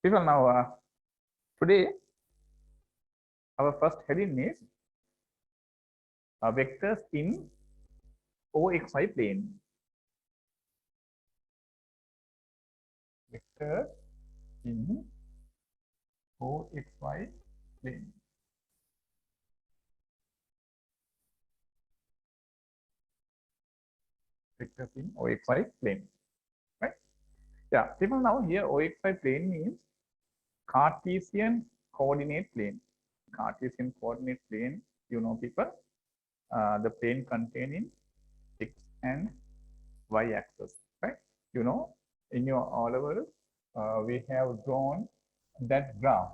People, now today our first heading is vectors in OXY plane. Vectors in OXY plane. Vectors in OXY plane. Right? Yeah, people, now here OXY plane means Cartesian coordinate plane. Cartesian coordinate plane, you know, people, the plane containing x and y axis, right? You know, in your O level, we have drawn that graph.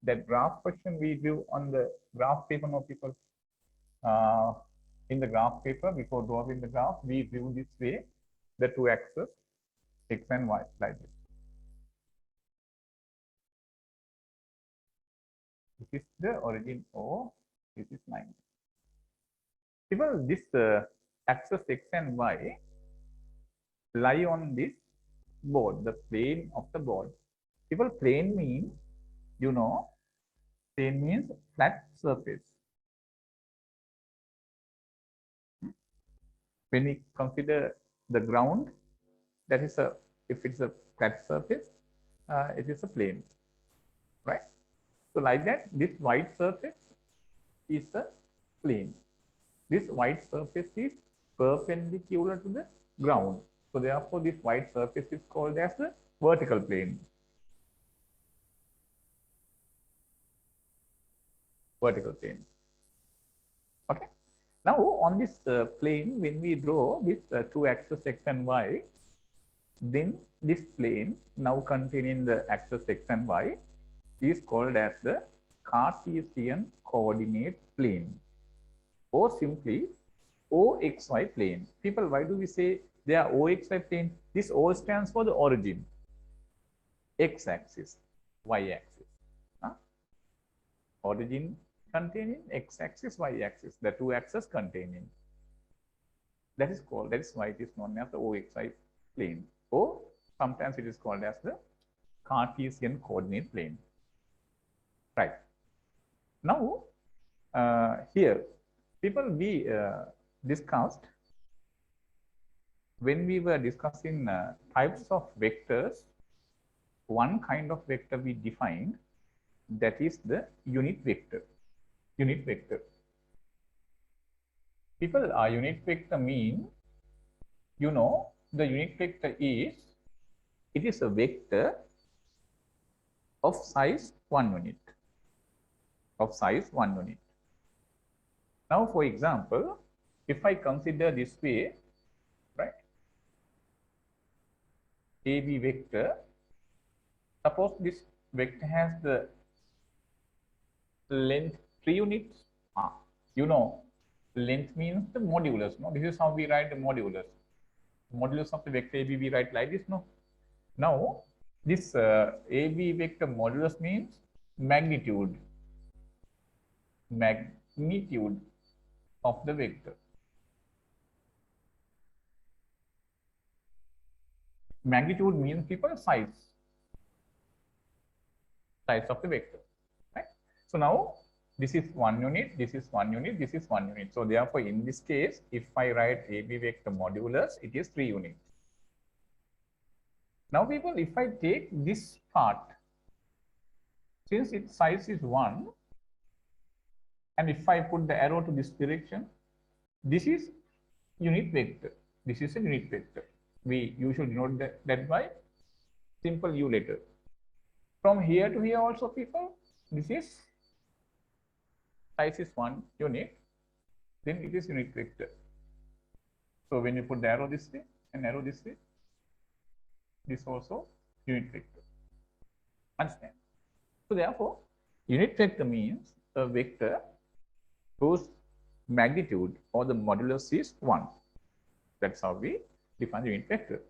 That graph question we do on the graph paper, no, people. In the graph paper, before drawing the graph, we view this way the two axes, x and y, like this. This is the origin O, this is line. People, this axis x and y lie on this board, the plane of the board. People, plane means, you know, plane means flat surface. When we consider the ground, that is a, if it's a flat surface, it is a plane, right? So like that, this white surface is a plane. This white surface is perpendicular to the ground. So therefore, this white surface is called as the vertical plane. Vertical plane. Okay. Now on this plane, when we draw with two axes x and y, then this plane now containing the axis x and y is called as the Cartesian coordinate plane, or simply OXY plane. People, why do we say they are OXY plane? This O stands for the origin, x-axis, y-axis. Origin containing x-axis, y-axis, the two axes containing. That is called, that is why it is known as the OXY plane, or sometimes it is called as the Cartesian coordinate plane. Right. Now, here, people, we discussed, when we were discussing types of vectors, one kind of vector we defined, that is the unit vector. Unit vector. People, our unit vector mean, you know, the unit vector is, it is a vector of size 1 unit. Of size 1 unit. Now, for example, if I consider this way, right, AB vector, suppose this vector has the length 3 units. You know, length means the modulus. No, this is how we write the modulus. Modulus of the vector AB we write like this. No, now this AB vector modulus means magnitude. Magnitude of the vector. Magnitude means, people, size. Size of the vector. Right? So now this is 1 unit, this is 1 unit, this is 1 unit. So therefore, in this case, if I write AB vector modulus, it is 3 units. Now, people, if I take this part, since its size is 1, and if I put the arrow to this direction, this is unit vector. This is a unit vector. We usually denote that by simple U letter. From here to here also, people, this is size is 1 unit, then it is unit vector. So when you put the arrow this way and arrow this way, this also unit vector. Understand? So therefore, unit vector means a vector whose magnitude or the modulus is 1. That's how we define the unit vector.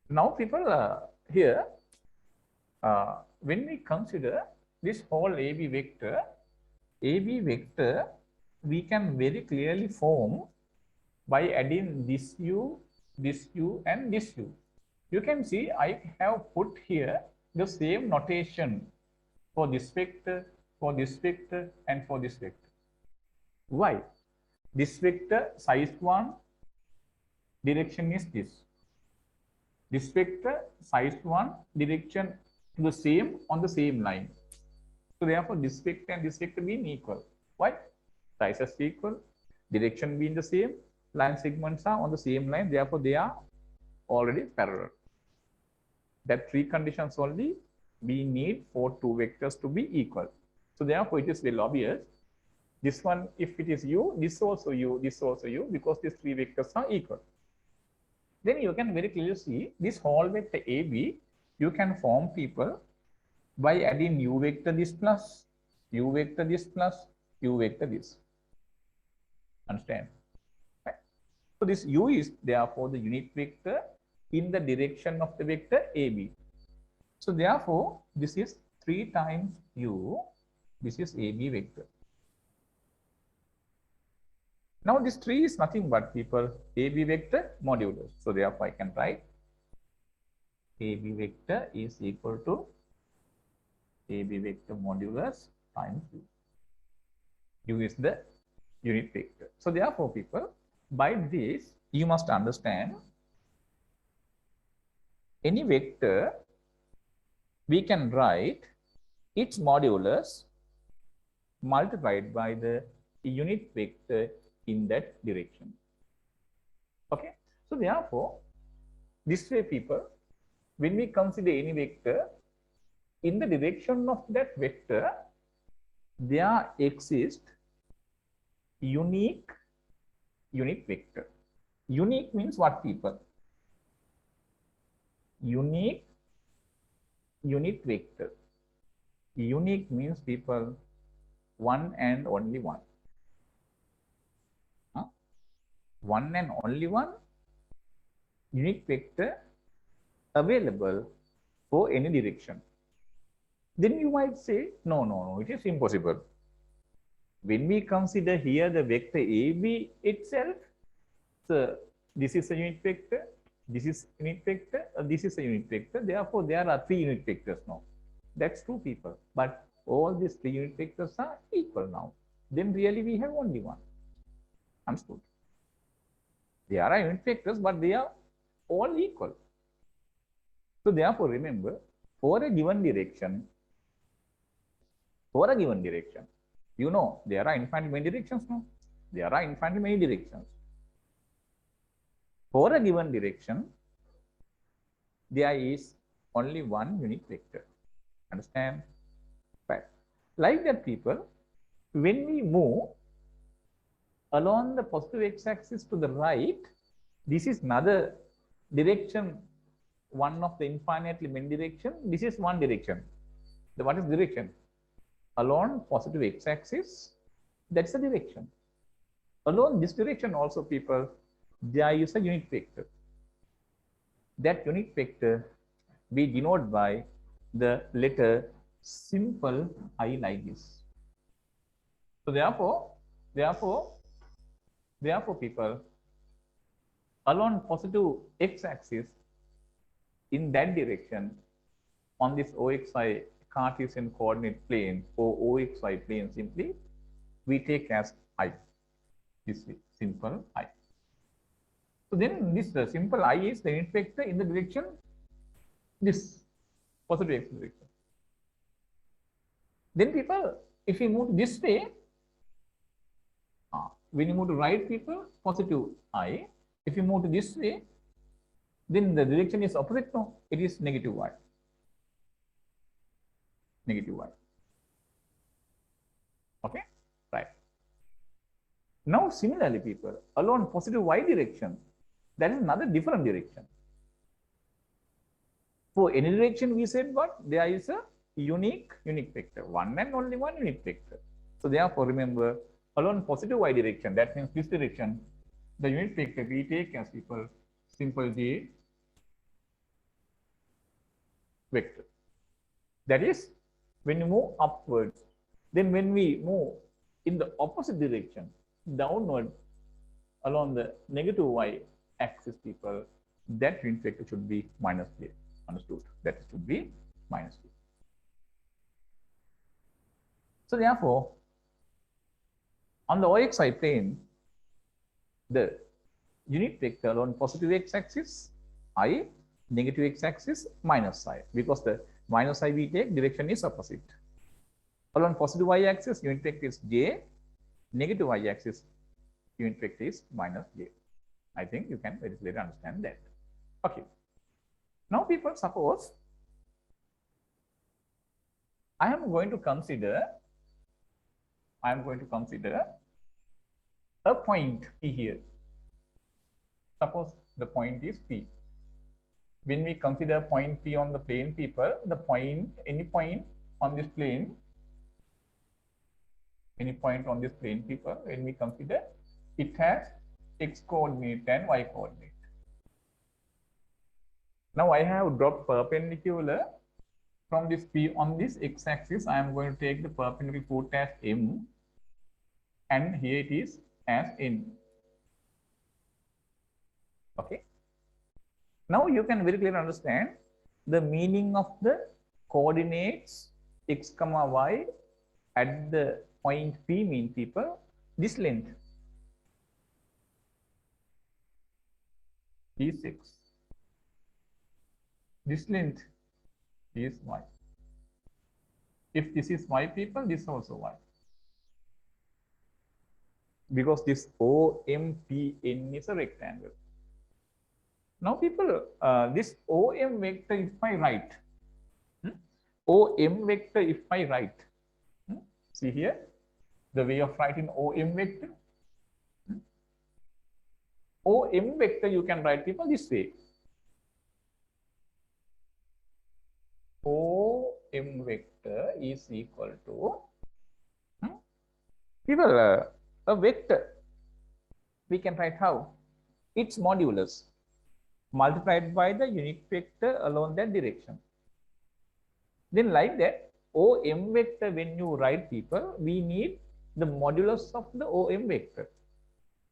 Now, people, here, when we consider this whole AB vector, we can very clearly form by adding this U, and this U. You can see I have put here the same notation for this vector, for this vector, and for this vector. Why? This vector size 1 direction is this. This vector size 1 direction to the same on the same line. So therefore this vector and this vector being equal. Why? Sizes equal, direction being the same, line segments are on the same line, therefore they are already parallel. That three conditions only we need for two vectors to be equal. So therefore it is very obvious. This one, if it is u, this also u, this also u, because these three vectors are equal. Then you can very clearly see this whole vector AB, you can form people by adding u vector this plus, u vector this plus, u vector this. Understand? Right? So this u is therefore the unit vector in the direction of the vector AB. So therefore, this is 3 times u, this is AB vector. Now this 3 is nothing but people AB vector modulus. So therefore I can write AB vector is equal to AB vector modulus times u. U is the unit vector. So therefore people, by this you must understand any vector we can write its modulus multiplied by the unit vector in that direction. Okay. So therefore, this way people, when we consider any vector, in the direction of that vector, there exists unique unit vector. Unique means what people? Unique unit vector. Unique means people one and only one. One and only one unit vector available for any direction. Then you might say, no, it is impossible. When we consider here the vector AB itself, so this is a unit vector, this is a unit vector, this is a unit vector. Therefore, there are 3 unit vectors now. That's true, people. But all these 3 unit vectors are equal now. Then really we have only one. Understood? There are unit vectors, but they are all equal. So therefore, remember, for a given direction, you know, there are infinitely many directions now. There are infinitely many directions. For a given direction, there is only one unit vector. Understand? Right. Like that, people, when we move along the positive x-axis to the right, this is another direction, one of the infinitely many direction. This is one direction. What is direction? Along positive x-axis, that's the direction. Along this direction also, people, there is a unit vector. That unit vector we denote by the letter simple I like this. So therefore, people, along positive x-axis in that direction, on this OXY Cartesian coordinate plane or OXY plane, simply we take as I. This is simple I. So then this simple I is the unit vector in the direction this positive x direction. Then people, if we move this way, when you move to right, people, positive I. If you move to this way, then the direction is opposite. No, it is negative y. Negative y. Okay, right. Now, similarly, people, along positive y direction, that is another different direction. For any direction, we said what? There is a unique unit vector, one and only one unit vector. So therefore, remember, along positive y direction, that means this direction, the unit vector we take as people simple J vector. That is when you move upwards. Then when we move in the opposite direction, downward along the negative y axis, people, that unit vector should be minus j. Understood? That should be minus j. So therefore, on the OXI plane, the unit vector along positive x-axis I, negative x-axis minus I, because the minus I we take direction is opposite. Along positive y-axis, unit vector is j, negative y-axis, unit vector is minus j. I think you can very clearly understand that. Okay. Now people, suppose I am going to consider a point P here. Suppose the point is P. When we consider point P on the plane, people, the point, any point on this plane, people, when we consider, it has x coordinate and y coordinate. Now I have dropped perpendicular from this P on this x-axis. I am going to take the perpendicular put as M, and here it is as N. Okay. Now you can very clearly understand the meaning of the coordinates x comma y at the point P mean, people, this length is x. This length is y. If this is y, people, this is also y. Because this OMPN is a rectangle. Now people, this OM vector, if I write, OM vector, if I write, see here, the way of writing OM vector. OM vector you can write, people, this way. OM vector is equal to, people, a vector, we can write how? Its modulus multiplied by the unit vector along that direction. Then like that, OM vector, when you write, people, we need the modulus of the OM vector.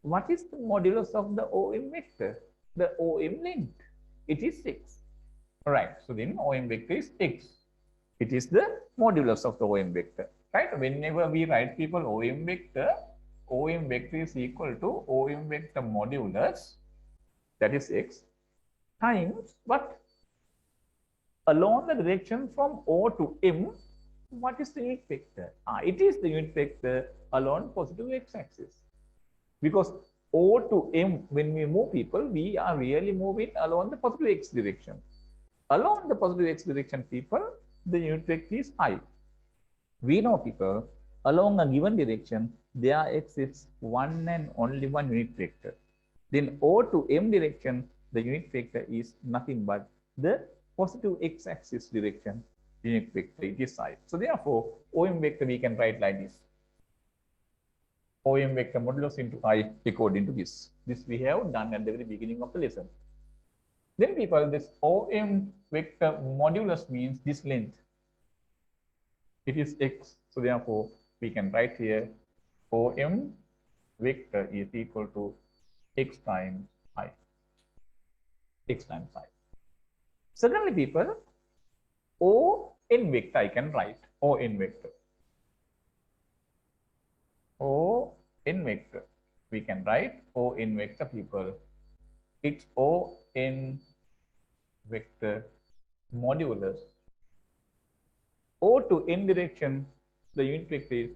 What is the modulus of the OM vector? The OM length. It is x. Right. So then OM vector is x. It is the modulus of the OM vector. Right. Whenever we write, people, OM vector is equal to OM vector modulus, that is x, times what? Along the direction from O to M, what is the unit vector? It is the unit vector along positive x-axis. Because O to M, when we move, people, we are really moving along the positive x direction. Along the positive x direction, people, the unit vector is I. We know, people, along a given direction, there exists one and only one unit vector. Then O to M direction, the unit vector is nothing but the positive x-axis direction unit vector, it is I. So therefore, OM vector we can write like this. OM vector modulus into I according to this. This we have done at the very beginning of the lesson. Then people, this OM vector modulus means this length. It is x. So therefore, we can write here OM vector is equal to x times I. X times I. Secondly, people, ON vector I can write. ON vector. ON vector. We can write ON vector, people. It's ON vector modulus. O to N direction, the unit vector is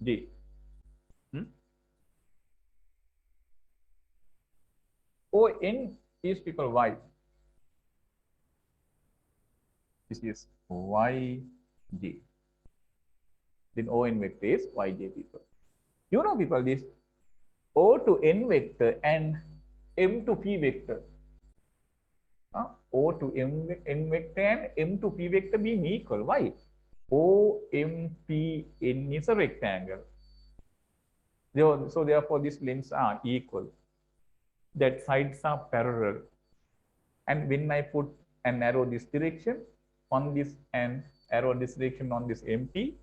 J. ON is, people, Y. This is YJ. Then ON vector is YJ, people. You know, people, this O to N vector and M to P vector. O to N vector and M to P vector being equal. Why? OMPN is a rectangle. So therefore, these lengths are equal. That sides are parallel. And when I put an arrow this direction on this and arrow this direction on this MP,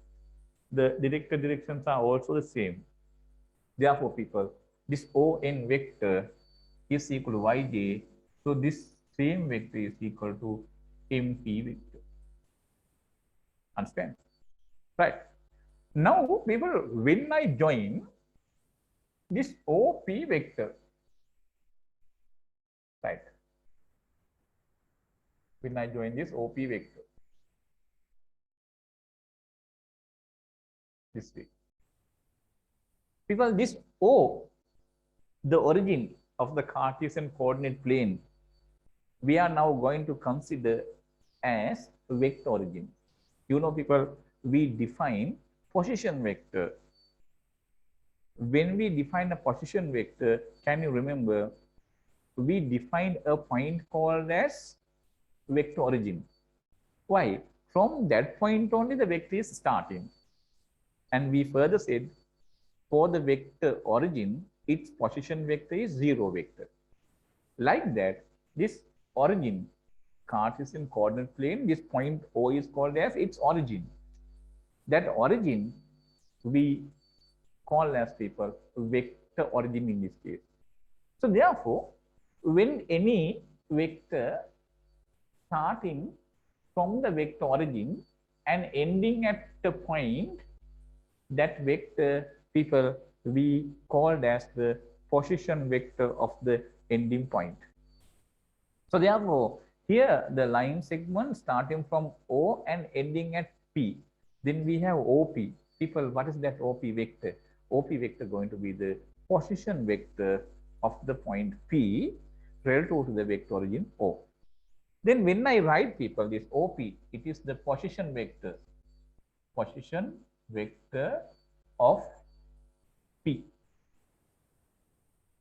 the directed directions are also the same. Therefore, people, this ON vector is equal to YJ. So this same vector is equal to MP vector. Understand? Right. Now, people, when I join this OP vector, right? When I join this OP vector, this way. People, this O, the origin of the Cartesian coordinate plane, we are now going to consider as vector origin. You know, people, we define position vector. When we define a position vector, can you remember, we defined a point called as vector origin. Why? From that point only the vector is starting. And we further said, for the vector origin, its position vector is 0 vector. Like that, this origin, Cartesian coordinate plane, this point O is called as its origin. That origin we call as people vector origin in this case. So therefore, when any vector starting from the vector origin and ending at the point, that vector, people, we called as the position vector of the ending point. So therefore, here the line segment starting from O and ending at P. Then we have OP. People, what is that OP vector? OP vector going to be the position vector of the point P relative to the vector origin O. Then when I write, people, this OP, it is the position vector of P.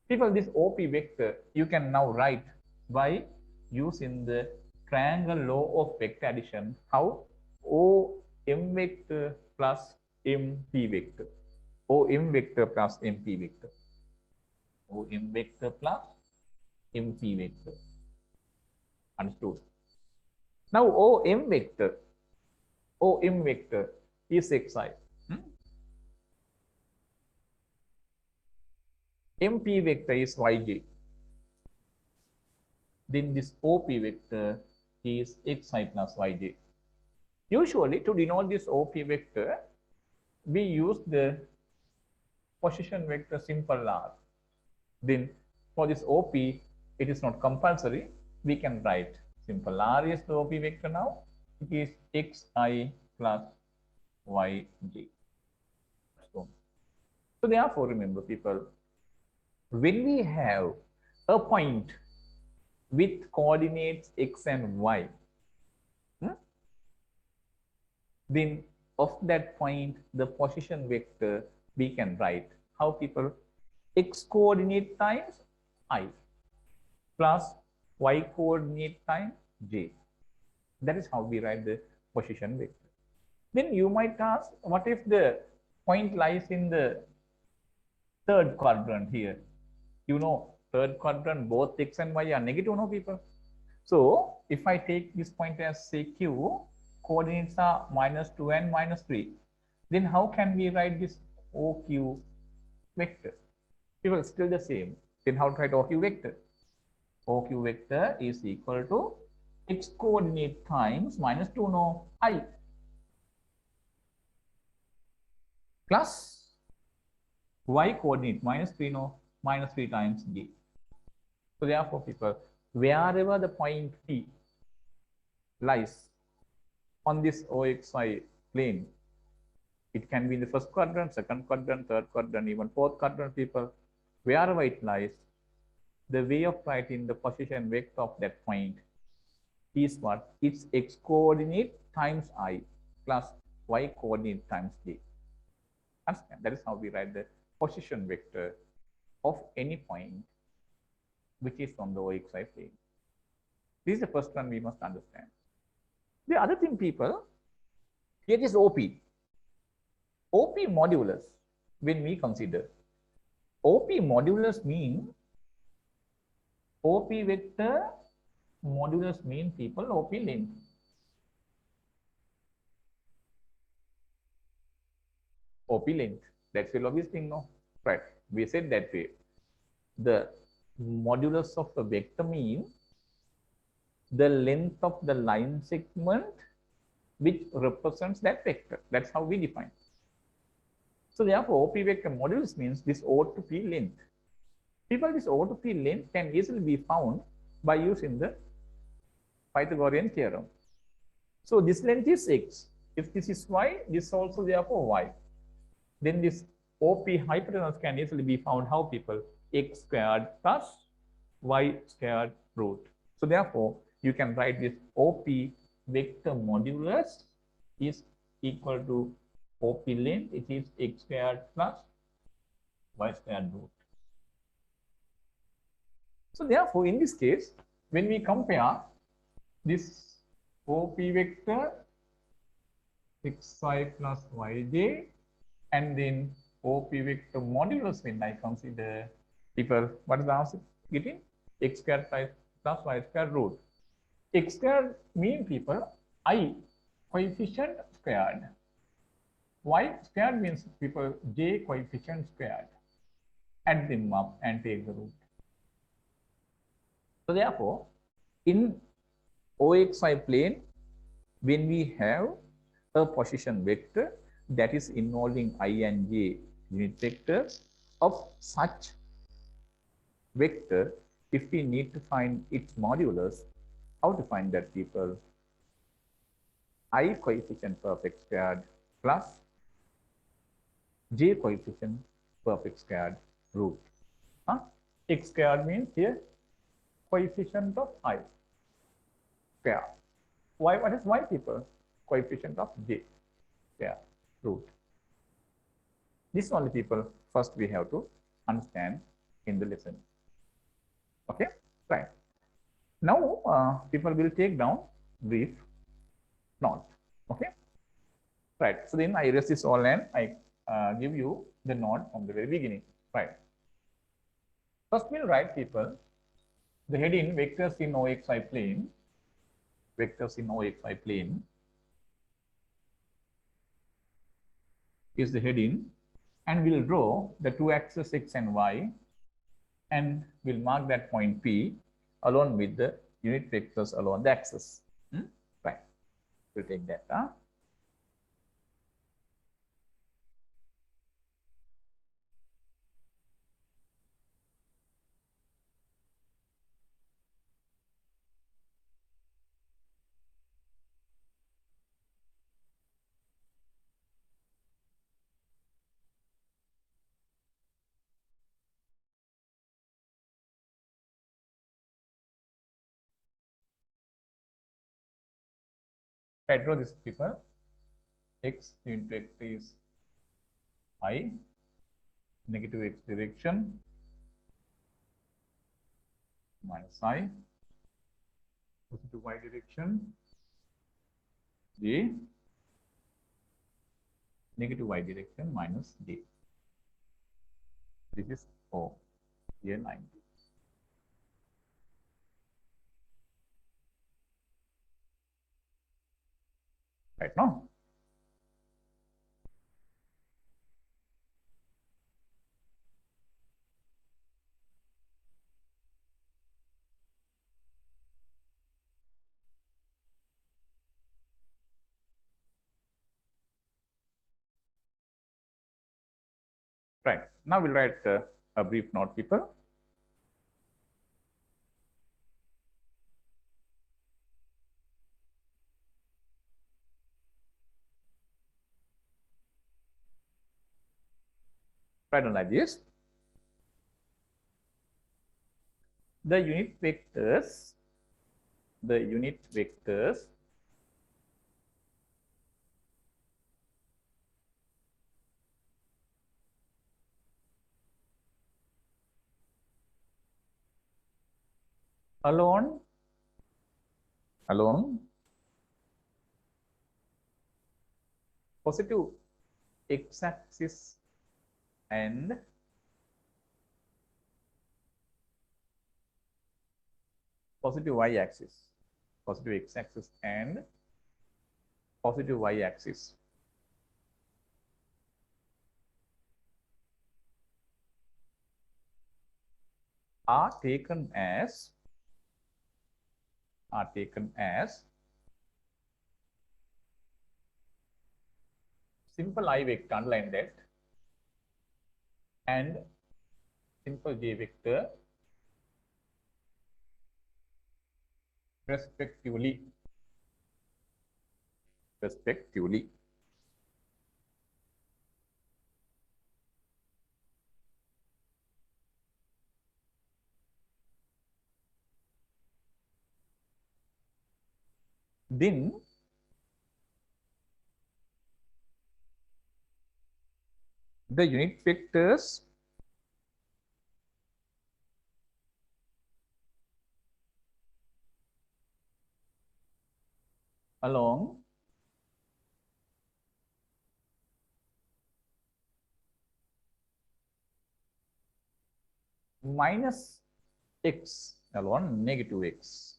People, this OP vector you can now write by using the triangle law of vector addition. How? OM vector plus MP vector. OM vector plus MP vector. OM vector plus MP vector. Understood? Now OM vector is xi. MP vector is yj. Then this OP vector is xi plus yj. Usually, to denote this OP vector, we use the position vector simple r. Then for this OP, it is not compulsory. We can write simple r is the OP vector now. It is xi plus yj. So therefore, remember, people, when we have a point with coordinates x and y, then of that point, the position vector we can write how, people? X coordinate times I plus y coordinate times j. That is how we write the position vector. Then you might ask, what if the point lies in the third quadrant here? You know, third quadrant, both x and y are negative, no, people? So if I take this point as, say, q, coordinates are -2 and -3, then how can we write this OQ vector? People, still the same. Then how to write OQ vector? OQ vector is equal to x coordinate times -2, no, I, plus y coordinate -3, no, -3 times j. So therefore, people, wherever the point P lies on this OXY plane, it can be in the first quadrant, second quadrant, third quadrant, even fourth quadrant, people, wherever it lies, the way of writing the position vector of that point is what? It's x coordinate times I plus y coordinate times j. Understand? That is how we write the position vector of any point which is on the OXY plane. This is the first one we must understand. The other thing, people, here is OP. OP modulus, when we consider, OP modulus mean, OP vector modulus mean, people, OP length. OP length, that's the obvious thing, no? Right, we said that way. The modulus of the vector mean the length of the line segment which represents that vector. That's how we define. So therefore, OP vector modulus means this ought to be length. People, this ought to be length can easily be found by using the Pythagorean theorem. So this length is x. If this is y, this is also therefore y. Then this OP hypotenuse can easily be found how, people? X squared plus y squared root. So therefore, you can write this OP vector modulus is equal to OP length. It is x squared plus y squared root. So therefore, in this case, when we compare this OP vector xy plus yj and then OP vector modulus, when I consider, people, what is the answer getting? X squared plus y squared root. X squared mean, people, I coefficient squared. Y squared means, people, j coefficient squared. Add them up and take the root. So therefore, in OXY plane, when we have a position vector that is involving I and j unit vectors of such vector, if we need to find its modulus, how to find that, people? I coefficient perfect squared plus j coefficient perfect squared root. X squared means here coefficient of I square. Y, what is y, people? Coefficient of j square root. This only, people, first we have to understand in the lesson. Okay, right. Now, people will take down brief note. Okay, right. So then I erase this all and I give you the note from the very beginning. Right. First we'll write, people, the heading vectors in OXY plane. Vectors in OXY plane is the heading, and we'll draw the two axes x and y, and we'll mark that point P along with the unit vectors along the axis. Right. We'll take that. I draw this, people. X unit vector is I, negative x direction, minus I, positive y direction, j, negative y direction, minus j. This is O, here 90. Right now. Right. Now we'll write a brief note, people. Write down like this. The unit vectors along positive x-axis and positive y-axis, positive x-axis and positive y-axis are taken as are taken as simple I vector, underline that, and simple j vector respectively. Then the unit vectors along minus x along negative x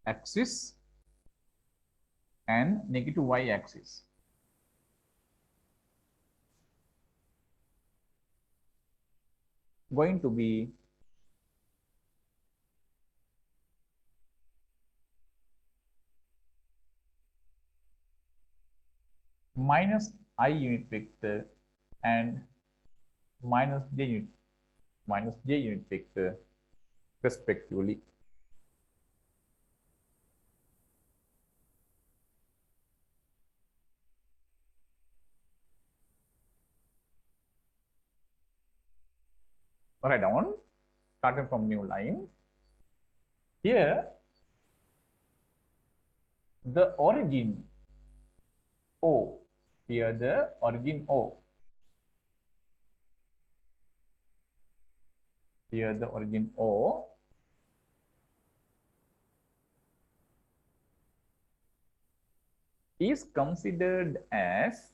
axis and negative y axis going to be minus I unit vector and minus j unit vector respectively. Write down, starting from new line. Here, the origin O, here the origin O, here the origin O is considered as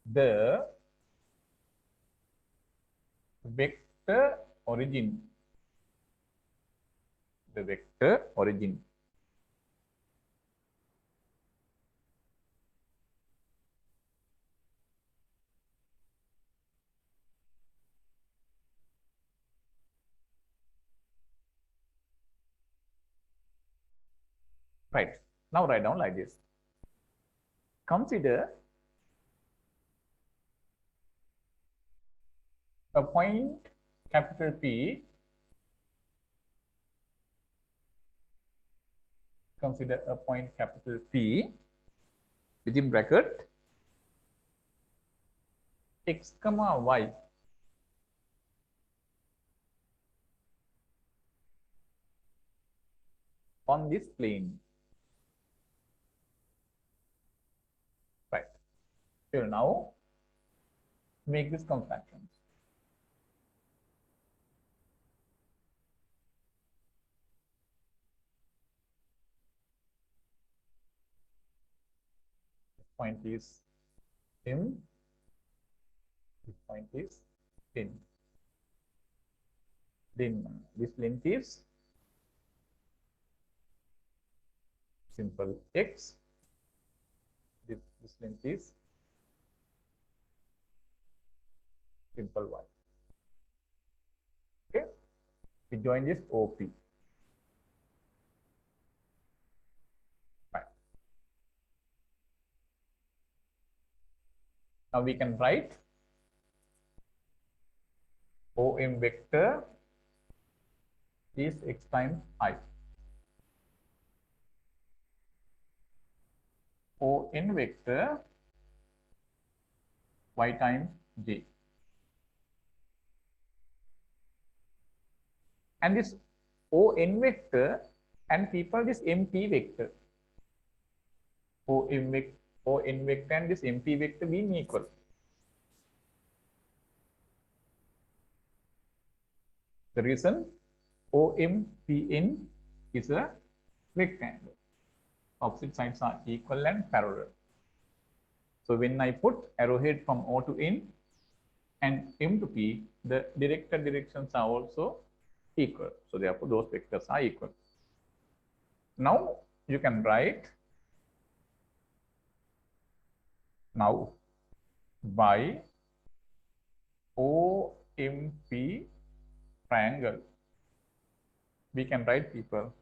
the vector origin. Right. Now write down like this. Consider a point capital P. Consider a point capital P within bracket x comma y on this plane. Right. We will now make this contractions. This point is in. This point is in. Then this length is simple x. This length is simple y. Okay. We join this OP. Right. Now we can write OM vector is x times I. ON vector y times j. And this ON vector and people this MP vector. ON vector and this MP vector being equal. The reason OMPN is a rectangle. Opposite sides are equal and parallel. So when I put arrowhead from O to N and M to P, the directed directions are also equal. So therefore those vectors are equal. Now you can write Now, by OMP triangle, we can write people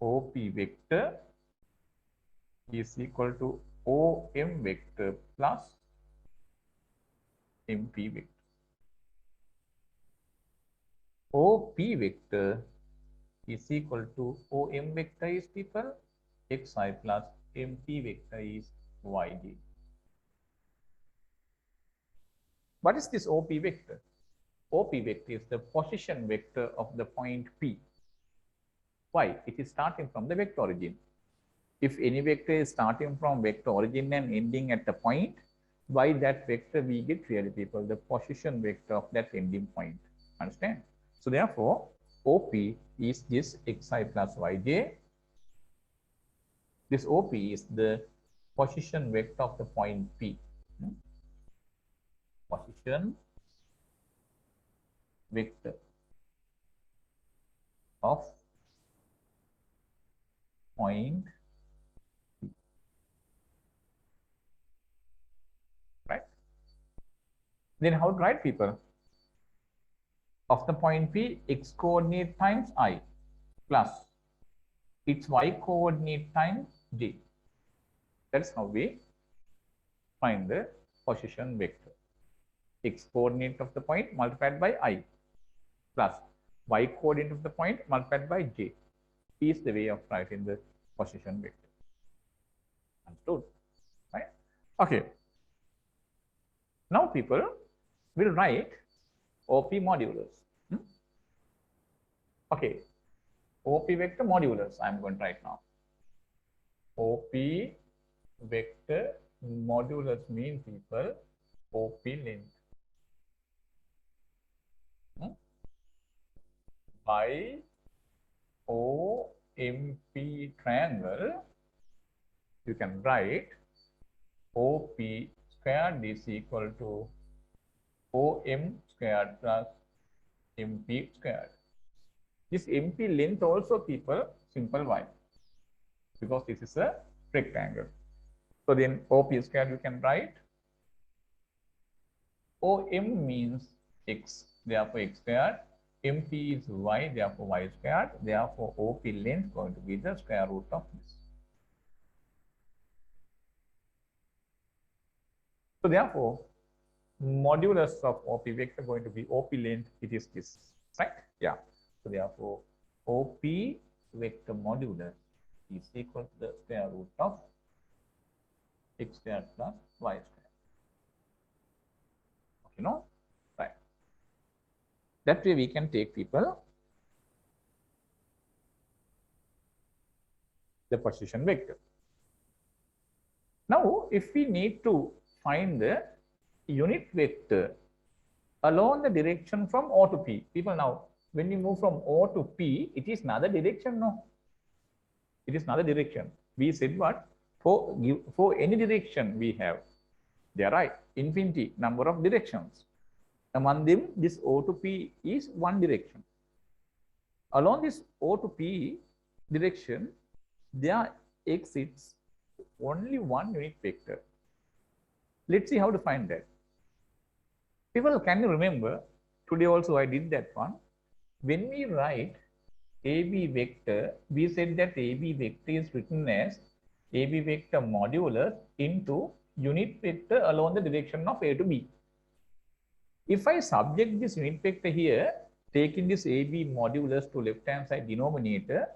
OP vector is equal to OM vector plus MP vector. OP vector is equal to OM vector is people xi plus MP vector is yj. What is this OP vector? OP vector is the position vector of the point P. Why? It is starting from the vector origin. If any vector is starting from vector origin and ending at the point, by that vector we get really people the position vector of that ending point. Understand? So therefore, OP is this xi plus yj. This OP is the position vector of the point P. Position vector of point P. Right? Then how to write people? Of the point P, x coordinate times I plus its y coordinate times j. That's how we find the position vector. X coordinate of the point multiplied by I plus y coordinate of the point multiplied by j is the way of writing the position vector. Understood? Right? Okay. Now people will write OP modulus. Okay. OP vector modulus I'm going to write now. OP vector modulus means people OP length. By OMP triangle, you can write OP squared is equal to OM squared plus MP squared. This MP length also people simple y because this is a rectangle. So then OP squared you can write OM means x, therefore x squared. MP is y, therefore y squared. Therefore OP length going to be the square root of this. So therefore, modulus of OP vector going to be OP length, it is this, right? Yeah. So therefore, OP vector modulus is equal to the square root of x squared plus y squared. Okay, no? Right. That way we can take people the position vector. Now, if we need to find the unit vector along the direction from O to P, people now, when you move from O to P, it is another direction, no? It is another direction. We said what? For any direction we have, they are right, infinity number of directions. Among them, this O to P is one direction. Along this O to P direction, there exists only one unit vector. Let's see how to find that. People, can you remember? Today also I did that one. When we write AB vector, we said that AB vector is written as AB vector modulus into unit vector along the direction of A to B. If I subject this unit vector here, taking this AB modulus to left hand side denominator,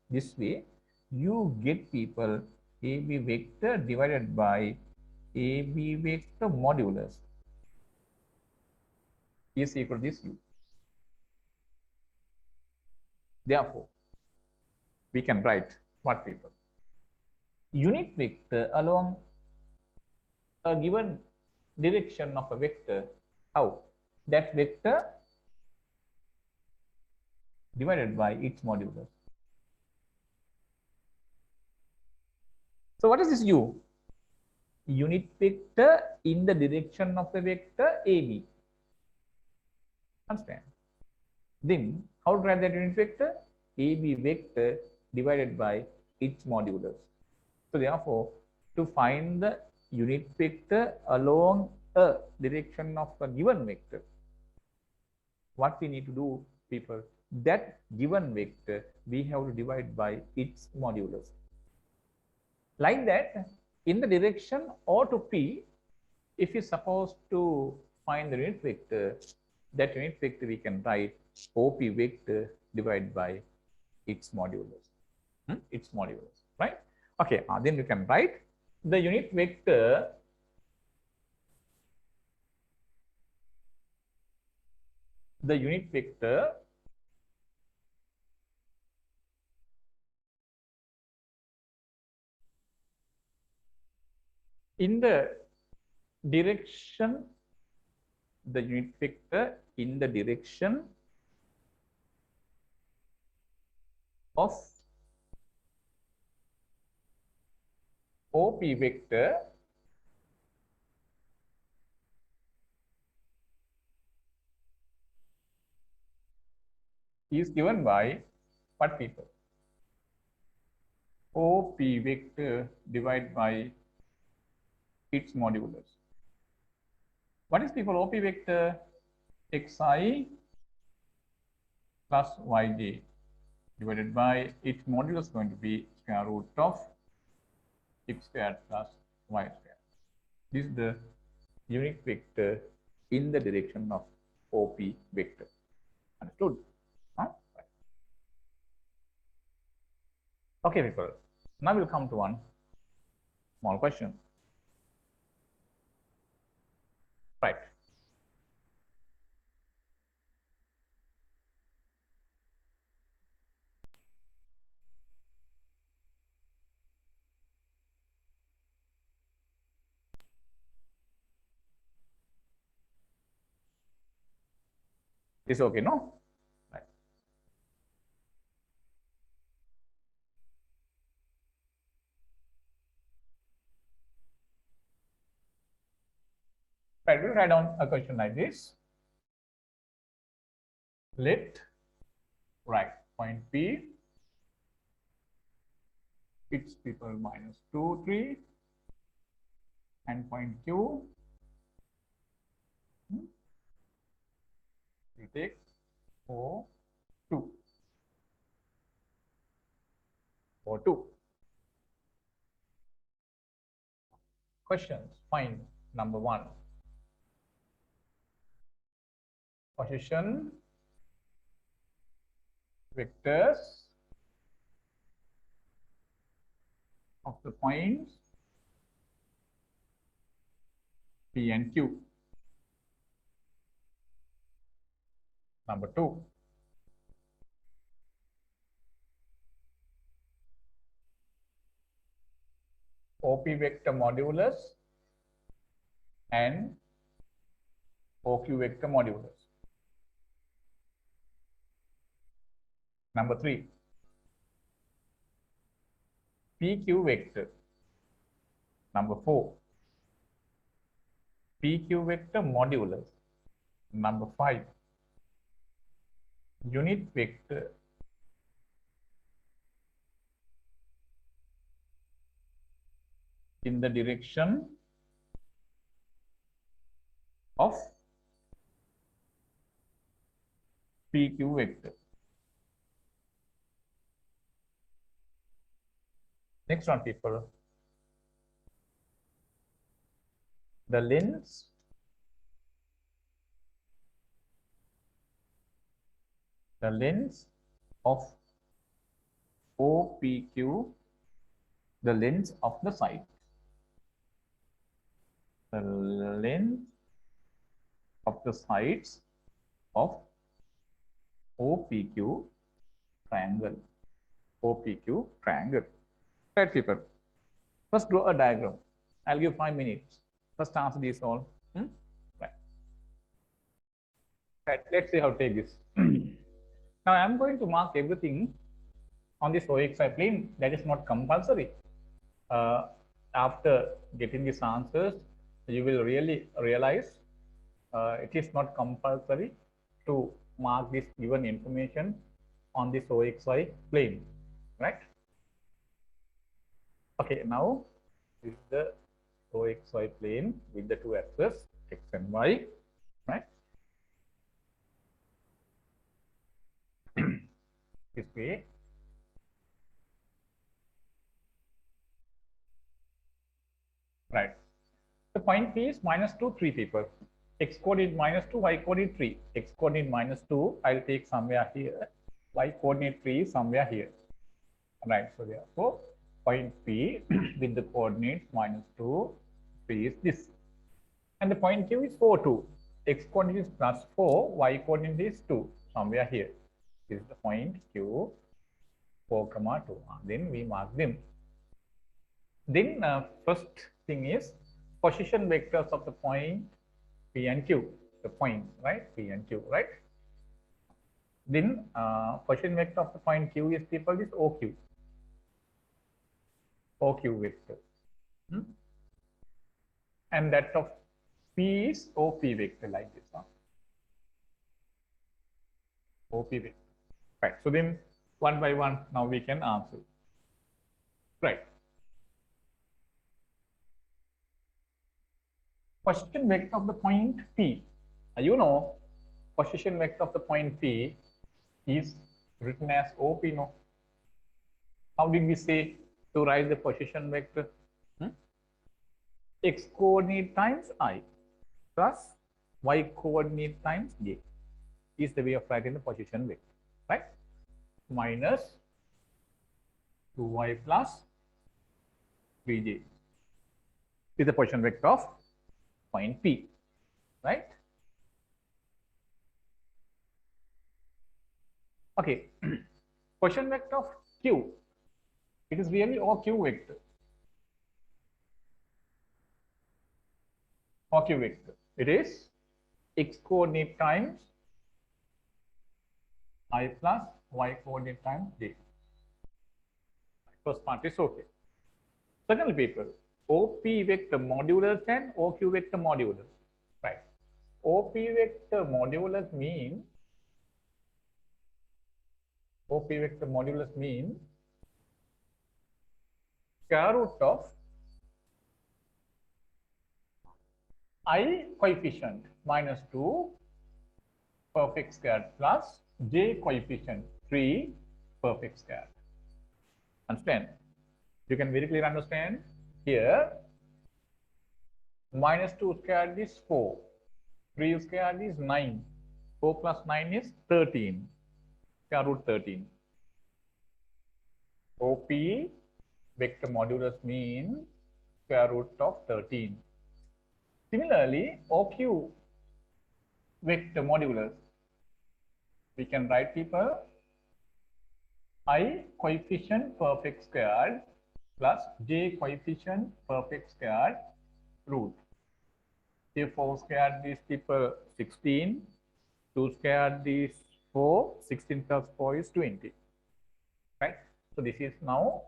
this way, you get people AB vector divided by AB vector modulus is equal to this U. Therefore, we can write what people? Unit vector along a given direction of a vector. How? That vector divided by its modulus. So what is this U? Unit vector in the direction of the vector AB. Understand? Then how to write that unit vector? AB vector divided by its modulus. So therefore, to find the unit vector along a direction of a given vector, what we need to do, people, that given vector we have to divide by its modulus. Like that, in the direction O to P, if you supposed to find the unit vector, that unit vector we can write OP vector divided by its modulus. Its modulus, right? Okay, then we can write the unit vector in the direction, the unit vector in the direction of OP vector is given by what, people? OP vector divided by its modulus. What is, people, OP vector? Xi plus yj divided by its modulus going to be square root of x squared plus y squared. This is the unit vector in the direction of OP vector. Understood? Huh? Right. Okay, people. Now we'll come to one small question. Right. Is okay, no? Right. Right, we'll write down a question like this. Let point P, its people minus 2, 3, and point Q, we take O, 2. O2. Questions. Find number 1. Position vectors of the points P and Q. Number 2. OP vector modulus and OQ vector modulus. Number 3. PQ vector. Number 4. PQ vector modulus. Number 5. Unit vector in the direction of PQ vector. Next one, people. The length of OPQ, the length of the side. The length of the sides of OPQ triangle. OPQ triangle. Right, people. First, draw a diagram. I'll give 5 minutes. First, answer these all. Right. Right. Let's see how to take this. Now, I'm going to mark everything on this OXY plane. That is not compulsory. After getting these answers, you will really realize it is not compulsory to mark this given information on this OXY plane, right? Okay, now This is the OXY plane with the two axes, X and Y, right? This way. Right. The point P is -2, 3 people. X coordinate -2, Y coordinate 3. X coordinate -2, I'll take somewhere here. Y coordinate 3 is somewhere here. Right. So therefore, point P with the coordinates -2, 3 is this. And the point Q is 4, 2. X coordinate is +4, Y coordinate is 2, somewhere here. This is the point Q, 4, 2. Then we mark them. Then first thing is position vectors of the point P and Q, the points, right? P and Q, right? Then position vector of the point Q is people is OQ. OQ vector. And that of P is OP vector like this. OP vector. Right. So then one by one now we can answer. Right. Position vector of the point P. You know, position vector of the point P is written as OP, no? How did we say to write the position vector? X coordinate times I plus Y coordinate times J is the way of writing the position vector, right? Minus 2Y plus 3J is the position vector of point P, right? Okay, position vector of Q, it is really OQ vector. OQ vector, it is X coordinate times I plus Y coordinate times J. First part is okay. Second people, OP vector modulus and OQ vector modulus, right? OP vector modulus mean square root of I coefficient -2 perfect square plus J coefficient 3 perfect square. Understand? You can very clearly understand here. -2 squared is 4. 3 squared is 9. 4 plus 9 is 13. Square root 13. OP vector modulus means square root of 13. Similarly, OQ vector modulus, we can write people I coefficient perfect squared plus J coefficient perfect squared root. Here 4 squared is people 16, 2 squared is 4, 16 plus 4 is 20. Right? So this is now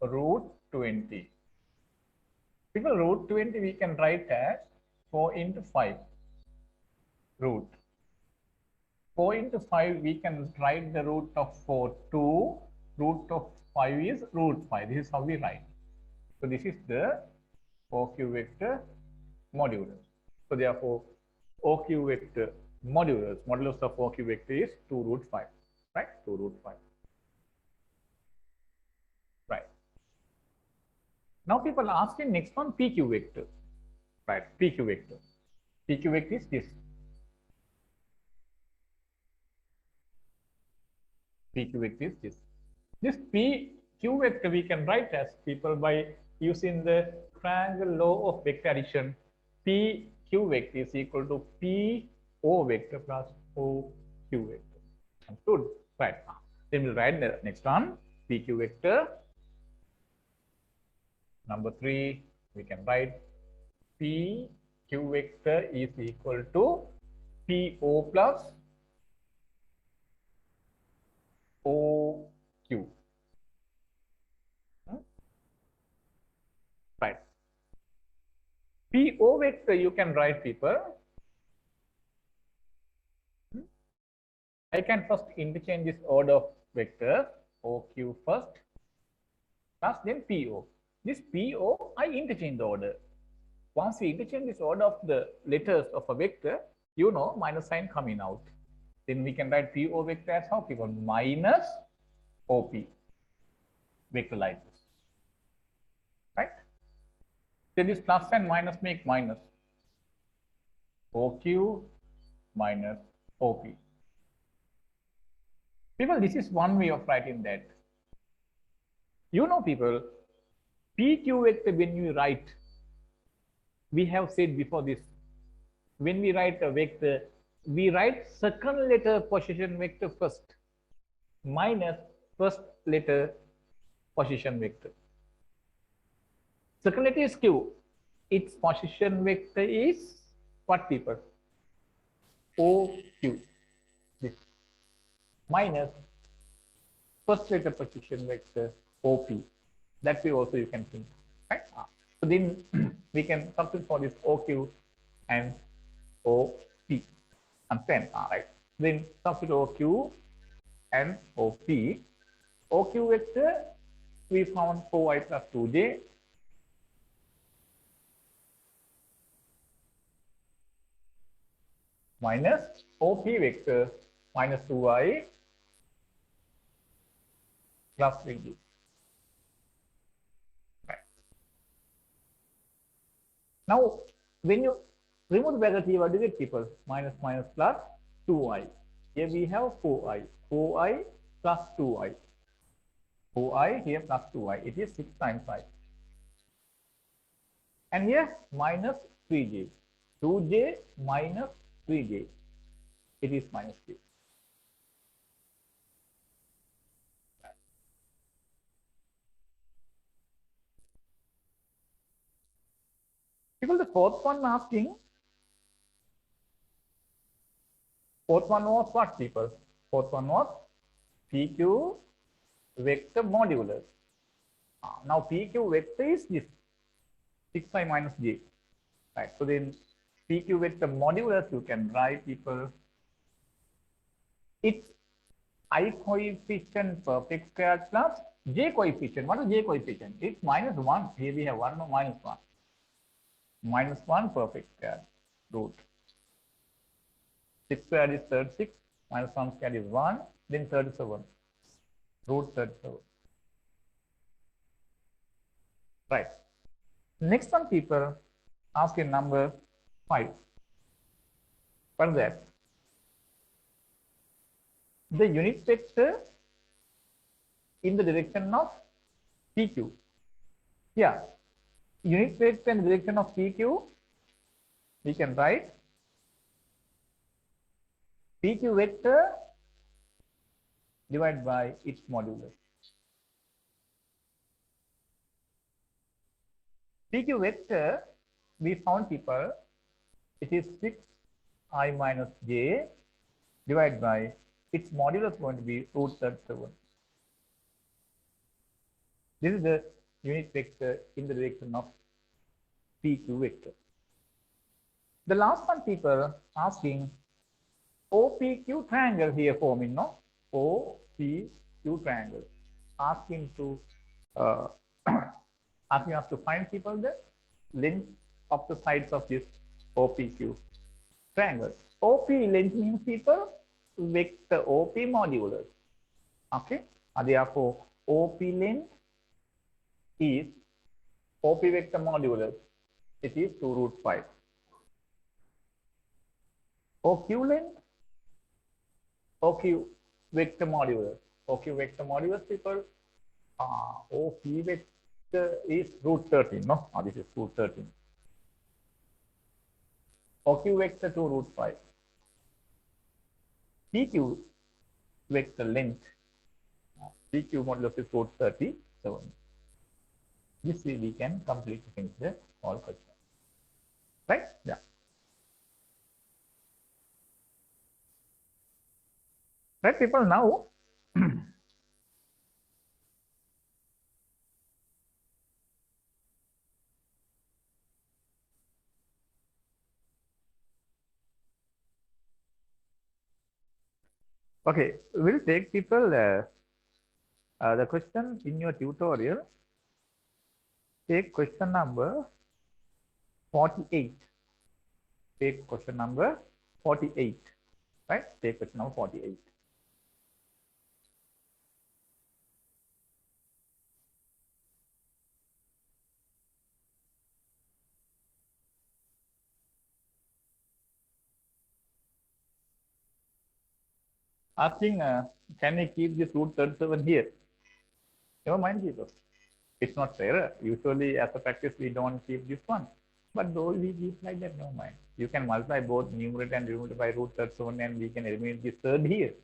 root 20. People root 20 we can write as 4 into 5 root. 4 into 5 we can write the root of 4 2, root of 5 is root 5. This is how we write. So this is the OQ vector modulus. So therefore OQ vector modulus of OQ vector is 2 root 5, right? 2 root 5. Right. Now people are asking next one PQ vector, right? PQ vector. PQ vector is this. PQ vector is this. This PQ vector we can write as people by using the triangle law of vector addition. PQ vector is equal to PO vector plus OQ vector. Understood? Right. Then we'll write the next one. PQ vector. Number 3, we can write PQ vector is equal to PO plus OQ. Right. PO vector you can write people. I can first interchange this order of vectors OQ first plus then PO. this PO, I interchange the order. Once we interchange this order of the letters of a vector, you know minus sign coming out. Then we can write PO vector as how people minus OP vector like this. Right? Then this plus and minus make minus. OQ minus OP. People, this is one way of writing that. You know, people, PQ vector when you write, we have said before this, when we write a vector, we write second letter position vector first minus first letter position vector. Second letter is Q. Its position vector is what, people? OQ. This minus first letter position vector OP. That way also you can think. Right? So then we can substitute for this OQ and OP. Understand? Right. Then substitute OQ and OP. OQ vector we found 4i plus 2j minus OP vector minus 2i plus 3j. Right. Now, when you remove the bracket here, what do you get, people? Minus minus plus 2i. Here we have 4i. 4i plus 2i. 4i here plus 2i. It is 6 times I. And here minus 3j. 2j minus 3j. It is minus 3. People, the fourth one asking, fourth one was what, people? Fourth one was PQ vector modulus. Now PQ vector is this 6i minus j. Right. So then PQ vector modulus you can write, people. It's I coefficient perfect squared plus j coefficient. What is j coefficient? It's minus 1. Here we have 1 or minus 1. Minus 1 perfect squared root. 6 squared is 36. Minus 1 squared is 1. Then 37. Root 37. Right. Next one, people, ask in number 5. What is that? The unit vector in the direction of PQ. Yeah. Unit vector in the direction of PQ, we can write PQ vector divided by its modulus. PQ vector, we found, people, it is 6i minus j divided by its modulus going to be root 37. This is the unit vector in the direction of PQ vector. The last one, people, asking OPQ triangle here forming, no? OPQ triangle. Asking to asking us to find, people, the length of the sides of this OPQ triangle. OP length means, people, vector OP modulus. Okay. Therefore, OP length is OP vector modulus. It is 2 root 5. OQ length, OQ vector modulus. OQ vector modulus, people, OP vector is root 13. No, this is root 13. OQ vector 2 root 5. PQ vector length, PQ modulus is root 37. This way we can completely finish the all question. Right? Yeah. Right, people, now okay, we'll take, people, the question in your tutorial. Take question number 48. Take question number 48. Right? Take question number 48. Asking, can I keep this root 37 here? Never mind, people. It's not error. Usually, as a practice, we don't keep this one. But though we keep like that, no mind. You can multiply both numerator and denominator by root 37 and we can eliminate this third here.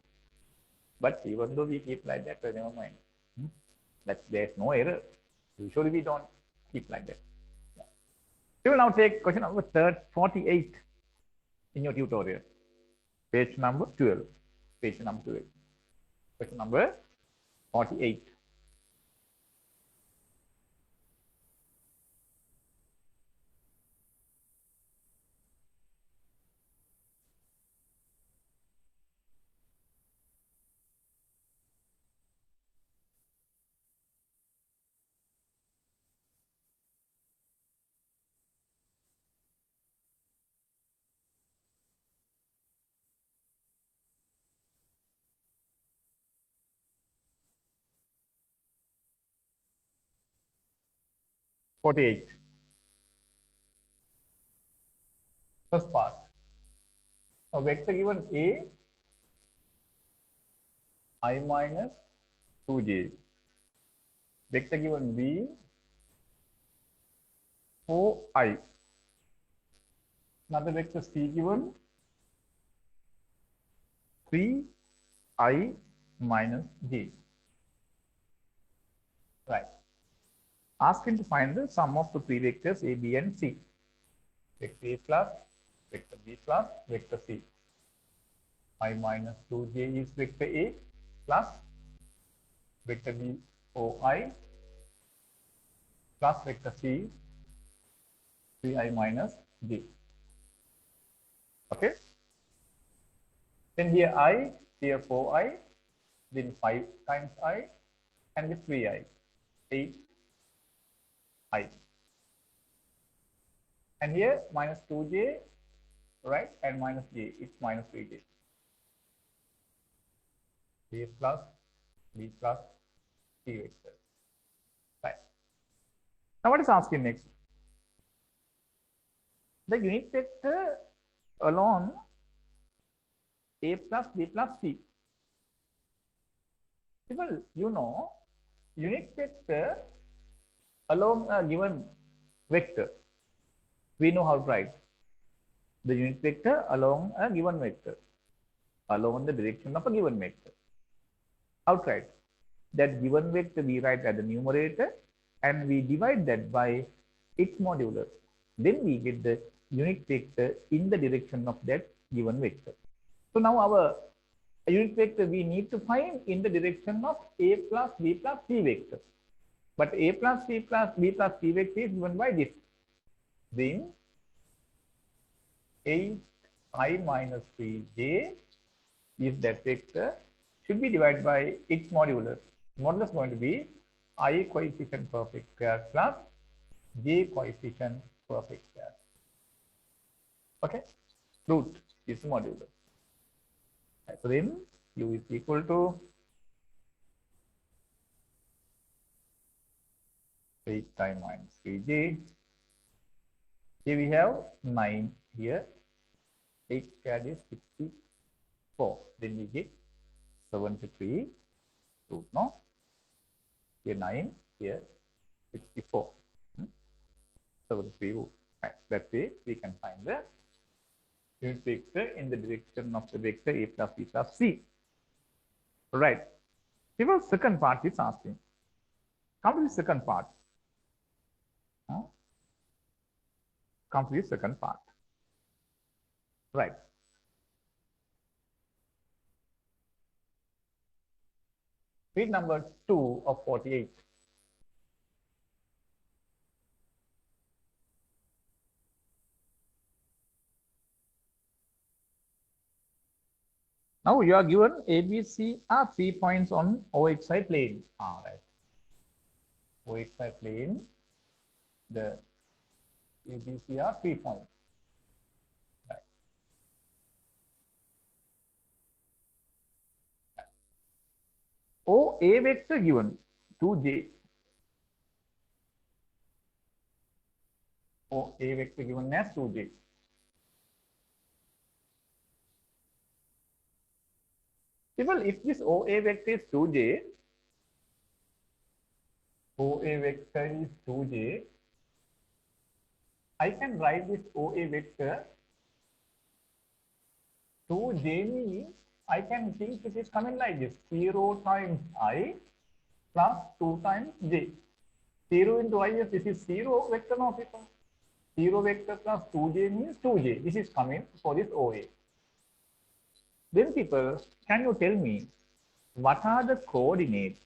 But even though we keep like that, never mind. That there's no error. Usually we don't keep like that. We will now take question number 48 in your tutorial. Page number 12. Page number 12. Question number 48. First part. A vector given A, I minus 2j. Vector given B, 4i. Another vector C given 3i minus j. Right. Ask him to find the sum of the three vectors A, B, and C. Vector A plus, vector B plus, vector C. I minus 2j is vector A plus vector B, 4i plus vector C, 3i minus j. Okay. Then here I, here 4i, then 5 times I, and with 3i, 8i. And here minus 2j, right, and minus j, it's minus 3j. A plus, B plus, C vector. Right. Now what is asking next? The unit vector along A plus B plus C. People, you know, unit vector along a given vector. We know how to write the unit vector along a given vector, along the direction of a given vector. How to write? That given vector we write as the numerator and we divide that by its modulus. Then we get the unit vector in the direction of that given vector. So now our unit vector we need to find in the direction of A plus B plus C vector. But A plus C plus B plus C vector is given by this. Then 8i minus 3j is that vector should be divided by its modulus. Modulus is going to be I coefficient perfect square plus j coefficient perfect square. Okay, root is modulus. So then u is equal to 8i minus 3j. Here we have 9 here. 8 squared is 64. Then we get 73 root, no? Here 9, here 64. 73 root. Right. That way we can find the unit vector in the direction of the vector A plus B plus C. Right. Here second part is asking. Come to the second part. Come to the second part. Right. Read number 2 of 48. Now you are given ABC are 3 points on OXY plane. Right. OXY plane. the ABC are 3 points. Right. OA vector given 2J. OA vector given as 2J. Well, if this OA vector is 2J, OA vector is 2J, I can write this OA vector 2J means I can think it is coming like this: 0 times I plus 2 times J. 0 into I, yes, this is 0 vector, no people. 0 vector plus 2J means 2J. This is coming for this OA. Then people, can you tell me what are the coordinates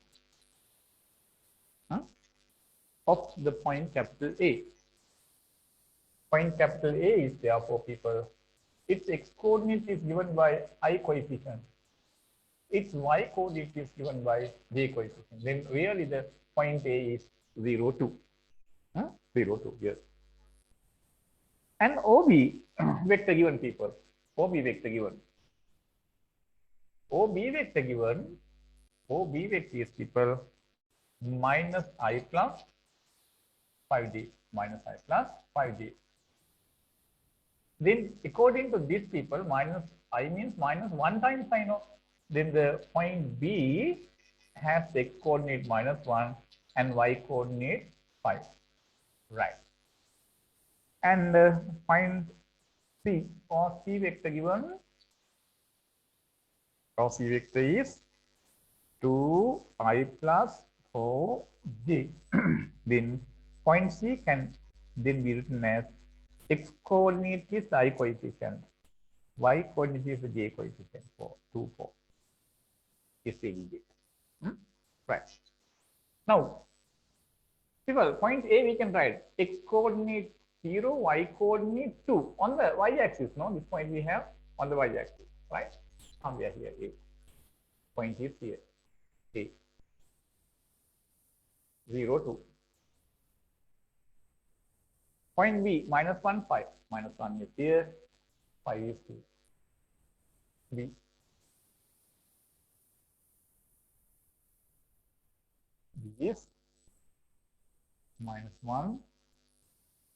of the point capital A? Point capital A is therefore, people, its x coordinate is given by I coefficient. Its y coordinate is given by J coefficient. Then really the point A is 0, 2. 0, 2, yes. And OB vector given, people. OB vector given. OB vector given. OB vector is, people, minus I plus 5J. Minus I plus 5J. Then according to these people, minus I means minus 1 times I know. Then the point B has the x coordinate minus 1 and y coordinate 5. Right. And point C, or C vector given, or C vector is 2I plus 4J. Then point C can then be written as x coordinate is I coefficient, y coordinate is the J coefficient, 4, 2, 4. Is aggregate. Right. Now, people, point A we can write x coordinate 0, y coordinate 2 on the y-axis. No, this point we have on the y-axis, right? Somewhere here, A. Point is here, A. 0, 2. Point B, minus 1, 5. Minus 1 is here, 5 is here. B. B is minus 1,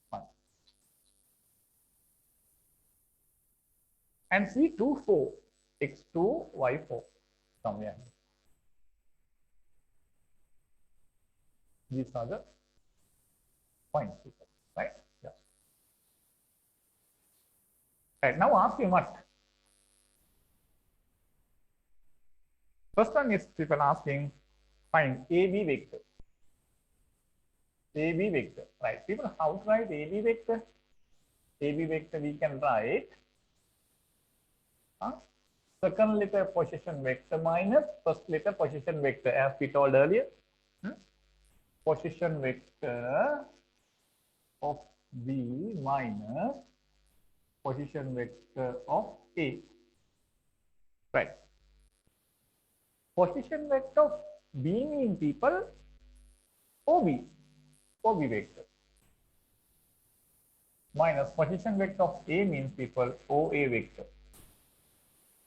1. And C, 2, 4. X2, Y4. Somewhere. These are the points, right? Yeah. Right. Now asking what? First one is people asking, find AB vector. AB vector, right? People, how to write AB vector? AB vector we can write second letter position vector minus first letter position vector, as we told earlier. Position vector of B minus position vector of A. Right. Position vector of B means, people, OB. OB vector. Minus position vector of A means, people, OA vector.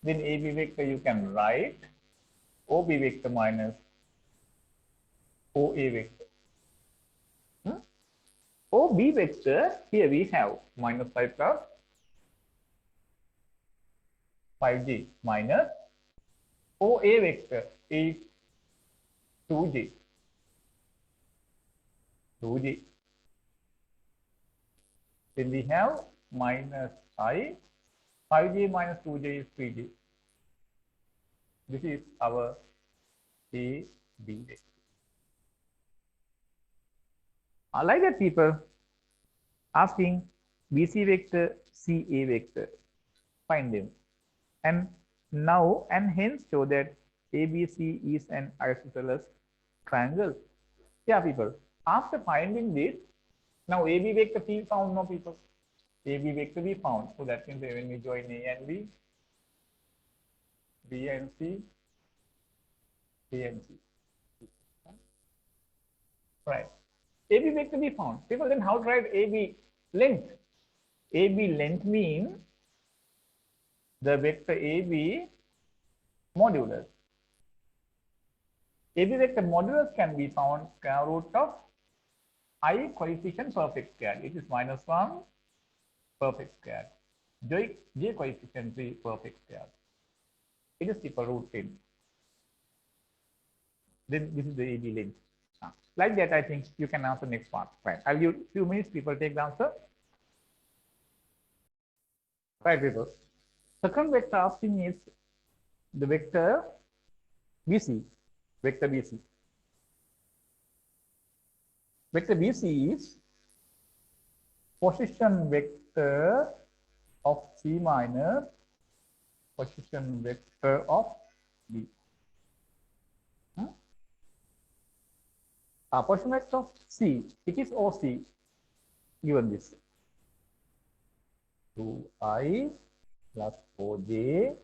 Then AB vector you can write OB vector minus OA vector. OB vector, here we have minus 5 plus 5J minus OA vector is 2J. 2J. Then we have minus I, 5J minus 2J is 3J. This is our A, B vector. I like that, people asking BC vector, CA vector, find them. And now and hence show that ABC is an isosceles triangle. Yeah, people. After finding this, now AB vector we found, no, people. AB vector we found. So that means when we join A and B, B and C, A and C. Right. AB vector be found. People, then how to write AB length? AB length means the vector AB modulus. AB vector modulus can be found square root of I coefficient perfect square. It is -1 perfect square. J coefficient 3 perfect square. It is equal root 10. Then this is the AB length. Like that, I think you can answer next part. Right. I'll give few minutes. People take the answer. Right, people. Second vector asking is the vector BC. Vector BC. Vector BC is position vector of C minus position vector of B. Position vector of C, it is OC, given this. 2I plus 4J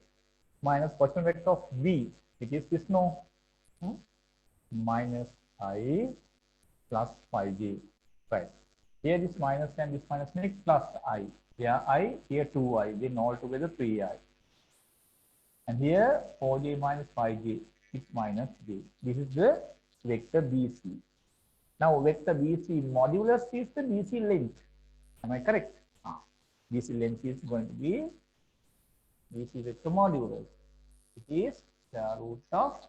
minus position vector of B, it is this no, minus I plus 5J, right. Here this minus and this minus makes plus I. Here I, here 2I, then altogether 3I. And here 4J minus 5J is minus J. This is the vector BC. Now vector BC modulus is the BC length. Am I correct? BC length is going to be BC vector modulus. It is square root of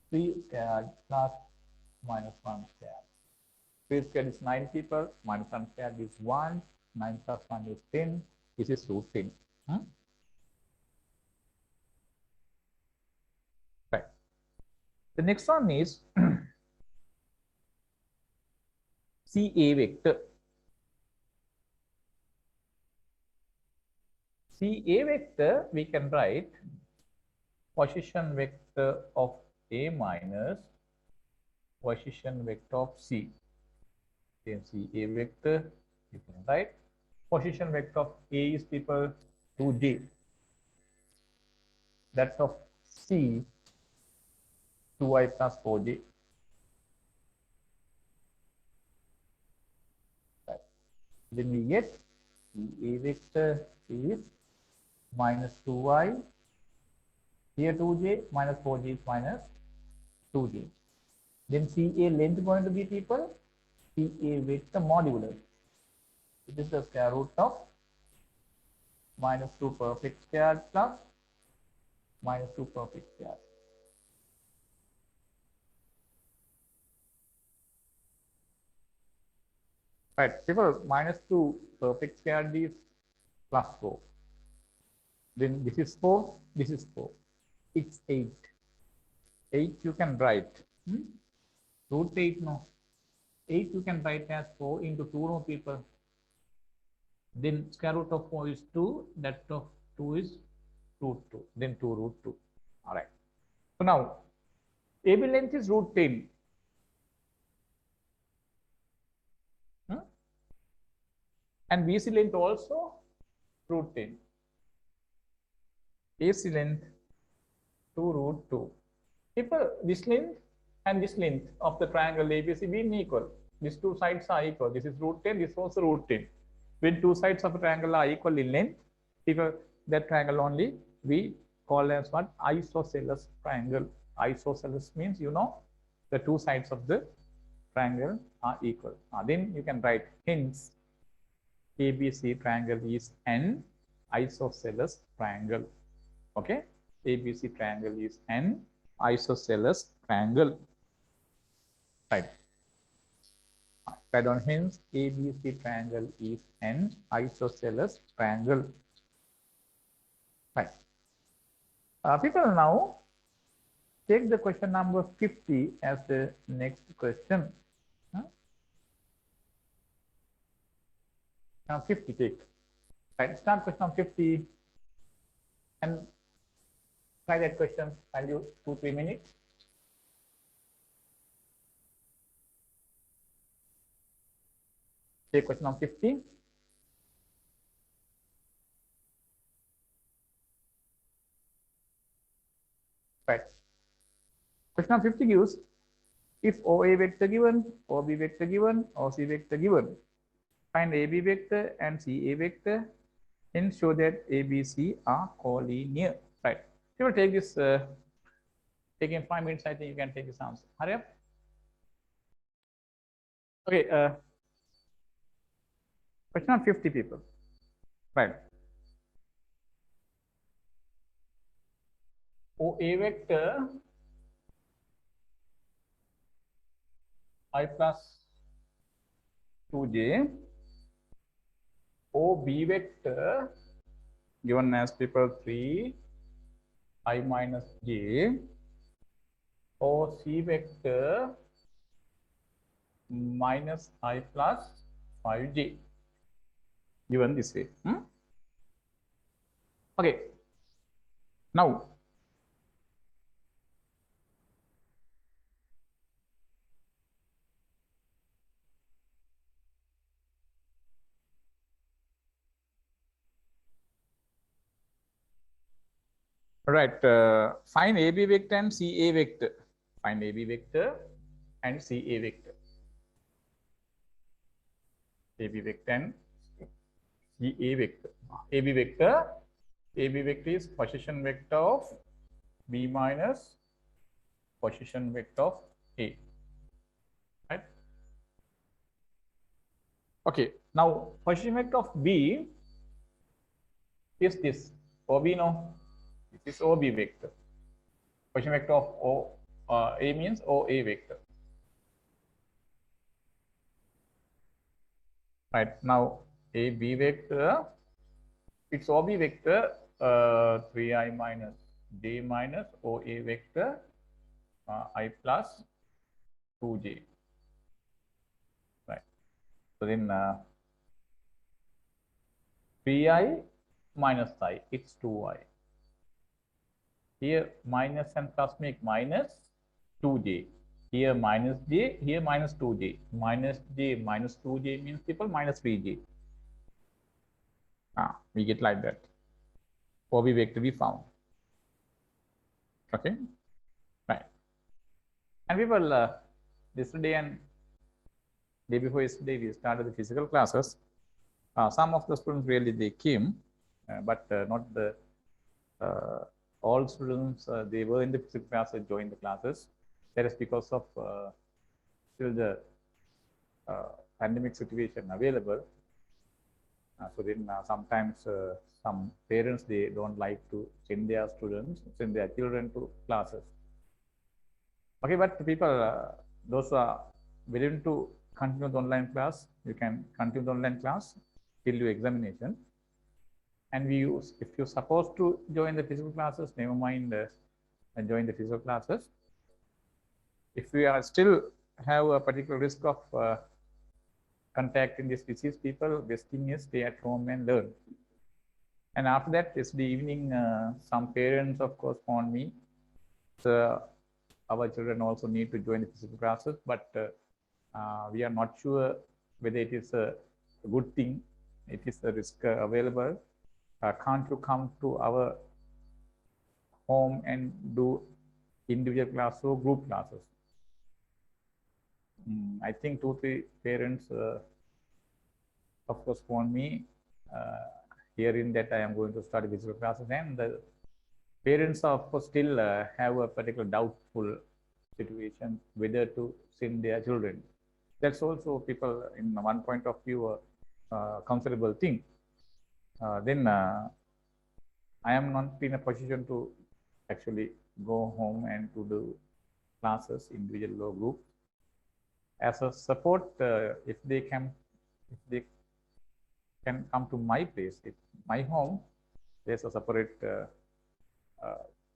3 squared plus minus 1 squared. 3 squared is 9 people, minus 1 squared is 1, 9 plus 1 is 10, this is root 10. Right. The next one is CA vector. CA vector, we can write position vector of A minus position vector of C. Then CA vector, you can write position vector of A is equal to J. That's of C, 2I plus 4J. Right. Then we get CA vector is minus 2I, here 2J, minus 4J is minus 2J. Then CA length going to be people, CA vector modulus. It is the square root of minus 2 perfect square plus minus 2 perfect square. Right, people, minus 2 perfect square is plus 4. Then this is 4, this is 4. It's 8. 8 you can write. Root 8 no. 8 you can write as 4 into 2 no people. Then square root of 4 is 2, that of 2 is root 2, then 2 root 2. All right. So now, AB length is root 10. And BC length also root 10. AC length 2 root 2. If this length and this length of the triangle ABC being equal, these two sides are equal. This is root 10, this is also root 10. When two sides of a triangle are equal in length, if that triangle only we call as what? Isosceles triangle. Isosceles means, you know, the two sides of the triangle are equal. Then you can write, hence ABC triangle is an isosceles triangle. Okay, ABC triangle is an isosceles triangle. Right. Right on, hence ABC triangle is an isosceles triangle. Right. People, now take the question number 50 as the next question. Now 50 take. Right, start question 50 and try that question. I'll use 2-3 minutes. Take question number 50. Right. Question number 50 gives If OA vector given, OB vector given, OC vector given, find AB vector and CA vector, ensure that ABC are collinear. Right. You will take this, taking 5 minutes, I think you can take this answer. Hurry up. Okay, question on 50 people. Right. OA vector I plus 2j, OB vector given as people 3 I minus j, OC vector minus I plus 5j, given this way. Okay, now right, find AB vector and CA vector. Find AB vector and CA vector. AB vector and CA vector. AB vector is position vector of B minus position vector of A. Right? Okay, now position vector of B is this. OB, no? This is OB vector. Position vector of A means OA vector. Right, now AB vector, its OB vector 3I minus j minus OA vector I plus 2j. Right. So then 3I minus I, it's 2I. Here minus and plus make minus 2j. Here minus j, here minus 2j. Minus j minus 2j means people minus 3j. We get like that. OB vector we found. Okay, right. And we will yesterday and day before yesterday we started the physical classes. Some of the students really they came, but not the all students. They were in the physical classes, joined the classes. That is because of still the pandemic situation available. So then sometimes some parents they don't like to send their students, send their children to classes. Okay, but people, those who are willing to continue the online class, you can continue the online class till your examination. And we use, if you're supposed to join the physical classes, never mind and join the physical classes. If we are still have a particular risk of contacting this disease, people, best thing is stay at home and learn. And after that, yesterday evening, some parents, of course, phoned me. So our children also need to join the physical classes, but we are not sure whether it is a good thing. It is a risk available. Can't you come to our home and do individual class or group classes? I think 2-3 parents, of course, phoned me hearing that I am going to start physical classes, and the parents, of course, still have a particular doubtful situation whether to send their children. That's also people in one point of view a comfortable thing. Then I am not in a position to actually go home and to do classes individual or group. As a support, if they can come to my place, my home, there's a separate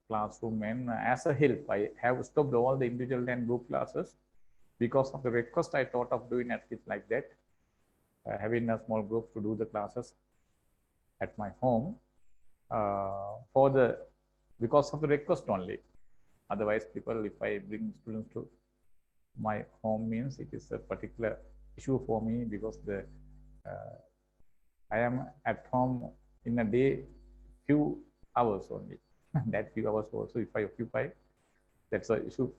classroom, and as a help, I have stopped all the individual and group classes because of the request. I thought of doing at least like that, having a small group to do the classes at my home because of the request only. Otherwise, people, if I bring students to my home, means it is a particular issue for me because I am at home in a day few hours only. That few hours also, if I occupy, that's an issue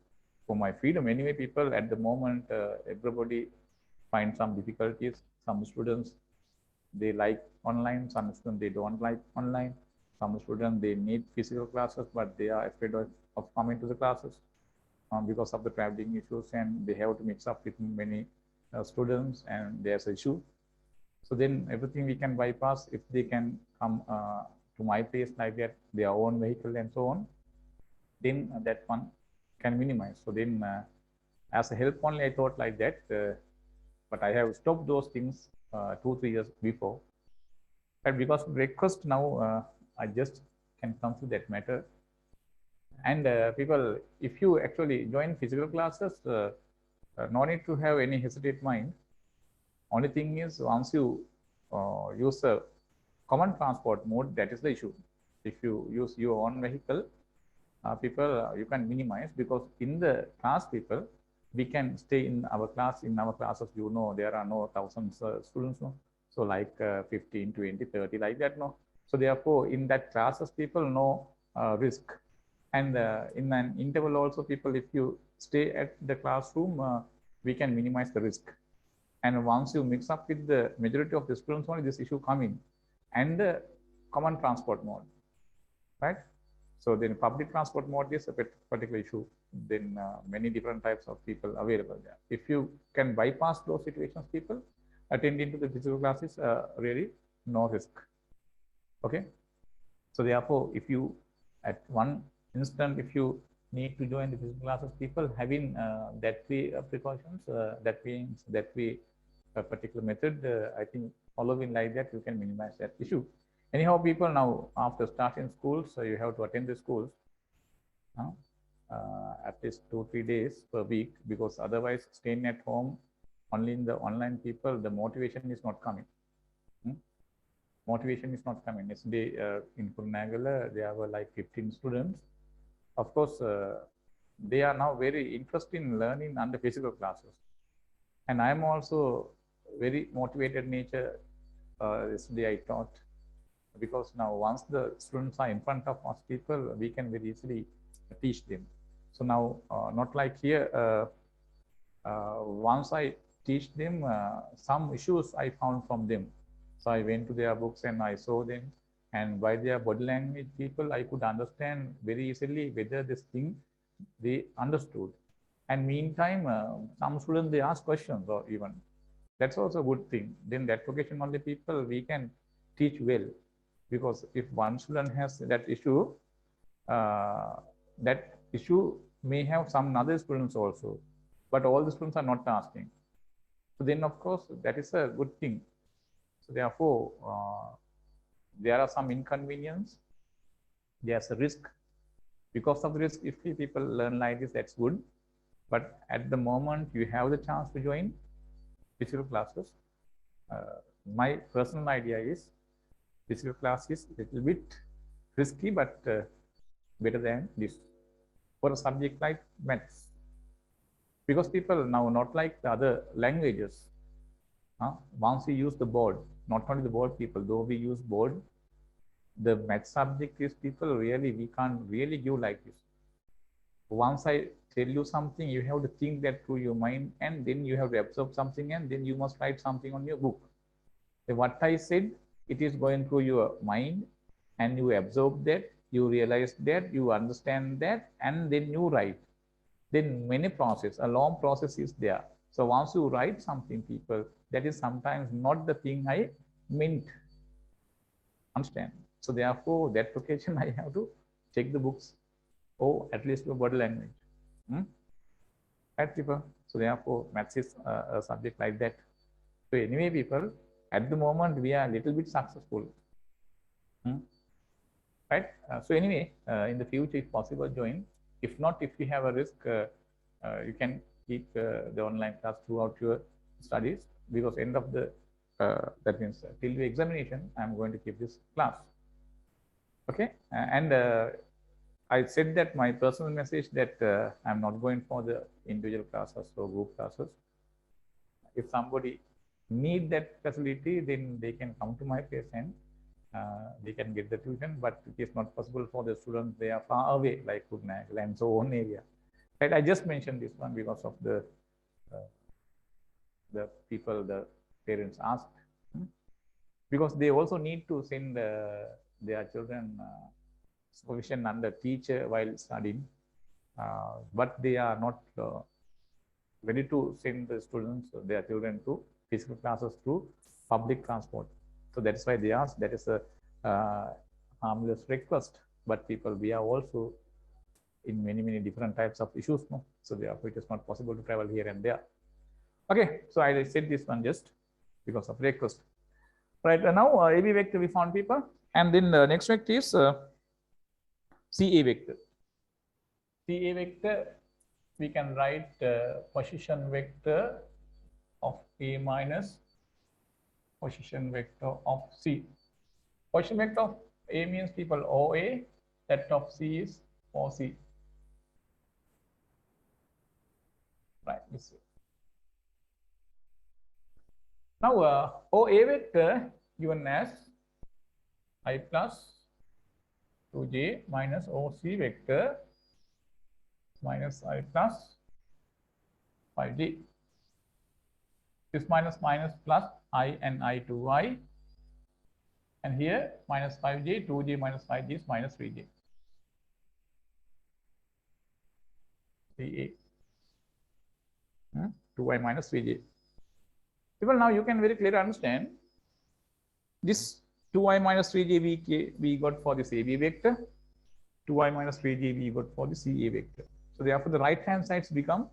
for my freedom. Anyway, people at the moment, everybody find some difficulties. Some students, they like online, some students, they don't like online. Some students, they need physical classes, but they are afraid of coming to the classes because of the traveling issues, and they have to mix up with many students, and there's an issue. So then everything we can bypass if they can come to my place like that, their own vehicle and so on, then that one can minimize. So then as a help only, I thought like that, but I have stopped those things 2-3 years before. But because of request now, I just can come to that matter. And people, if you actually join physical classes, no need to have any hesitate mind. Only thing is, once you use a common transport mode, that is the issue. If you use your own vehicle, people, you can minimize, because in the class, people, we can stay in our class. In our classes, you know, there are no thousands students, no? So like 15, 20, 30, like that, no? So therefore, in that classes, people know risk. And in an interval also, people, if you stay at the classroom, we can minimize the risk. And once you mix up with the majority of the students, only this issue come in. And the common transport mode, right? So then public transport mode is a particular issue. Then many different types of people available there. If you can bypass those situations, people attending to the physical classes, really no risk. Okay. So therefore, if you at one instant, if you need to join the physical classes, people having that way precautions, that means that way a particular method, I think following like that, you can minimize that issue. Anyhow, people, now after starting schools, so you have to attend the schools at least 2-3 days per week, because otherwise staying at home only in the online, people, the motivation is not coming. Motivation is not coming. Yesterday in Kurunagala, there were like 15 students. Of course, they are now very interested in learning under physical classes. And I am also very motivated nature. Yesterday I taught, because now once the students are in front of us, people, we can very easily teach them. So now, not like here, once I teach them, some issues I found from them. So I went to their books and I saw them, and by their body language, people, I could understand very easily whether this thing they understood. And meantime, some students, they ask questions, or even that's also a good thing. Then that occasion only, people, we can teach well, because if one student has that issue may have some other students also, but all the students are not asking. So then, of course, that is a good thing. So therefore, there are some inconvenience. There's a risk. Because of the risk, if people learn like this, that's good. But at the moment, you have the chance to join physical classes. My personal idea is physical class is a little bit risky, but better than this for a subject like maths. Because people now, not like the other languages, once we use the board, not only the board, people, though we use board, the math subject is, people, really, we can't really give like this. Once I tell you something, you have to think that through your mind, and then you have to absorb something, and then you must write something on your book. So what I said, it is going through your mind, and you absorb that, you realize that, you understand that, and then you write. Then many process, a long process is there. So once you write something, people, that is sometimes not the thing I meant. Understand? So therefore, that occasion, I have to check the books, or at least your body language. Right, people? So therefore, maths is a subject like that. So anyway, people, at the moment, we are a little bit successful. Right? So anyway, in the future, if possible, join. If not, if you have a risk, you can keep the online class throughout your studies, because end of the, that means till the examination, I'm going to keep this class. Okay? And I said that my personal message that I'm not going for the individual classes or group classes. If somebody need that facility, then they can come to my place and they can get the tuition, but it is not possible for the students. They are far away, like Kurunagala and so on area. Right, I just mentioned this one because of the people, the parents asked, because they also need to send their children supervision under teacher while studying, but they are not ready to send the students, their children, to physical classes through public transport. So that's why they asked. That is a harmless request. But people, we are also in many different types of issues, no? So therefore, it is not possible to travel here and there. Okay, so I said this one just because of request. Right, now AB vector we found, people, and then the next vector is CA vector. CA vector, we can write position vector of A minus position vector of C. Position vector of A means, people, OA, that of C is OC. Right, this way. Now OA vector given as I plus 2j minus OC vector minus I plus 5j. This minus plus I and I to I, and here minus 5j, 2j minus 5j is minus 3j. 3a. 2i minus 3j. People, now you can very clearly understand this 2i minus 3j we got for this AB vector, 2i minus 3j we got for the CA vector. So therefore, the right hand sides become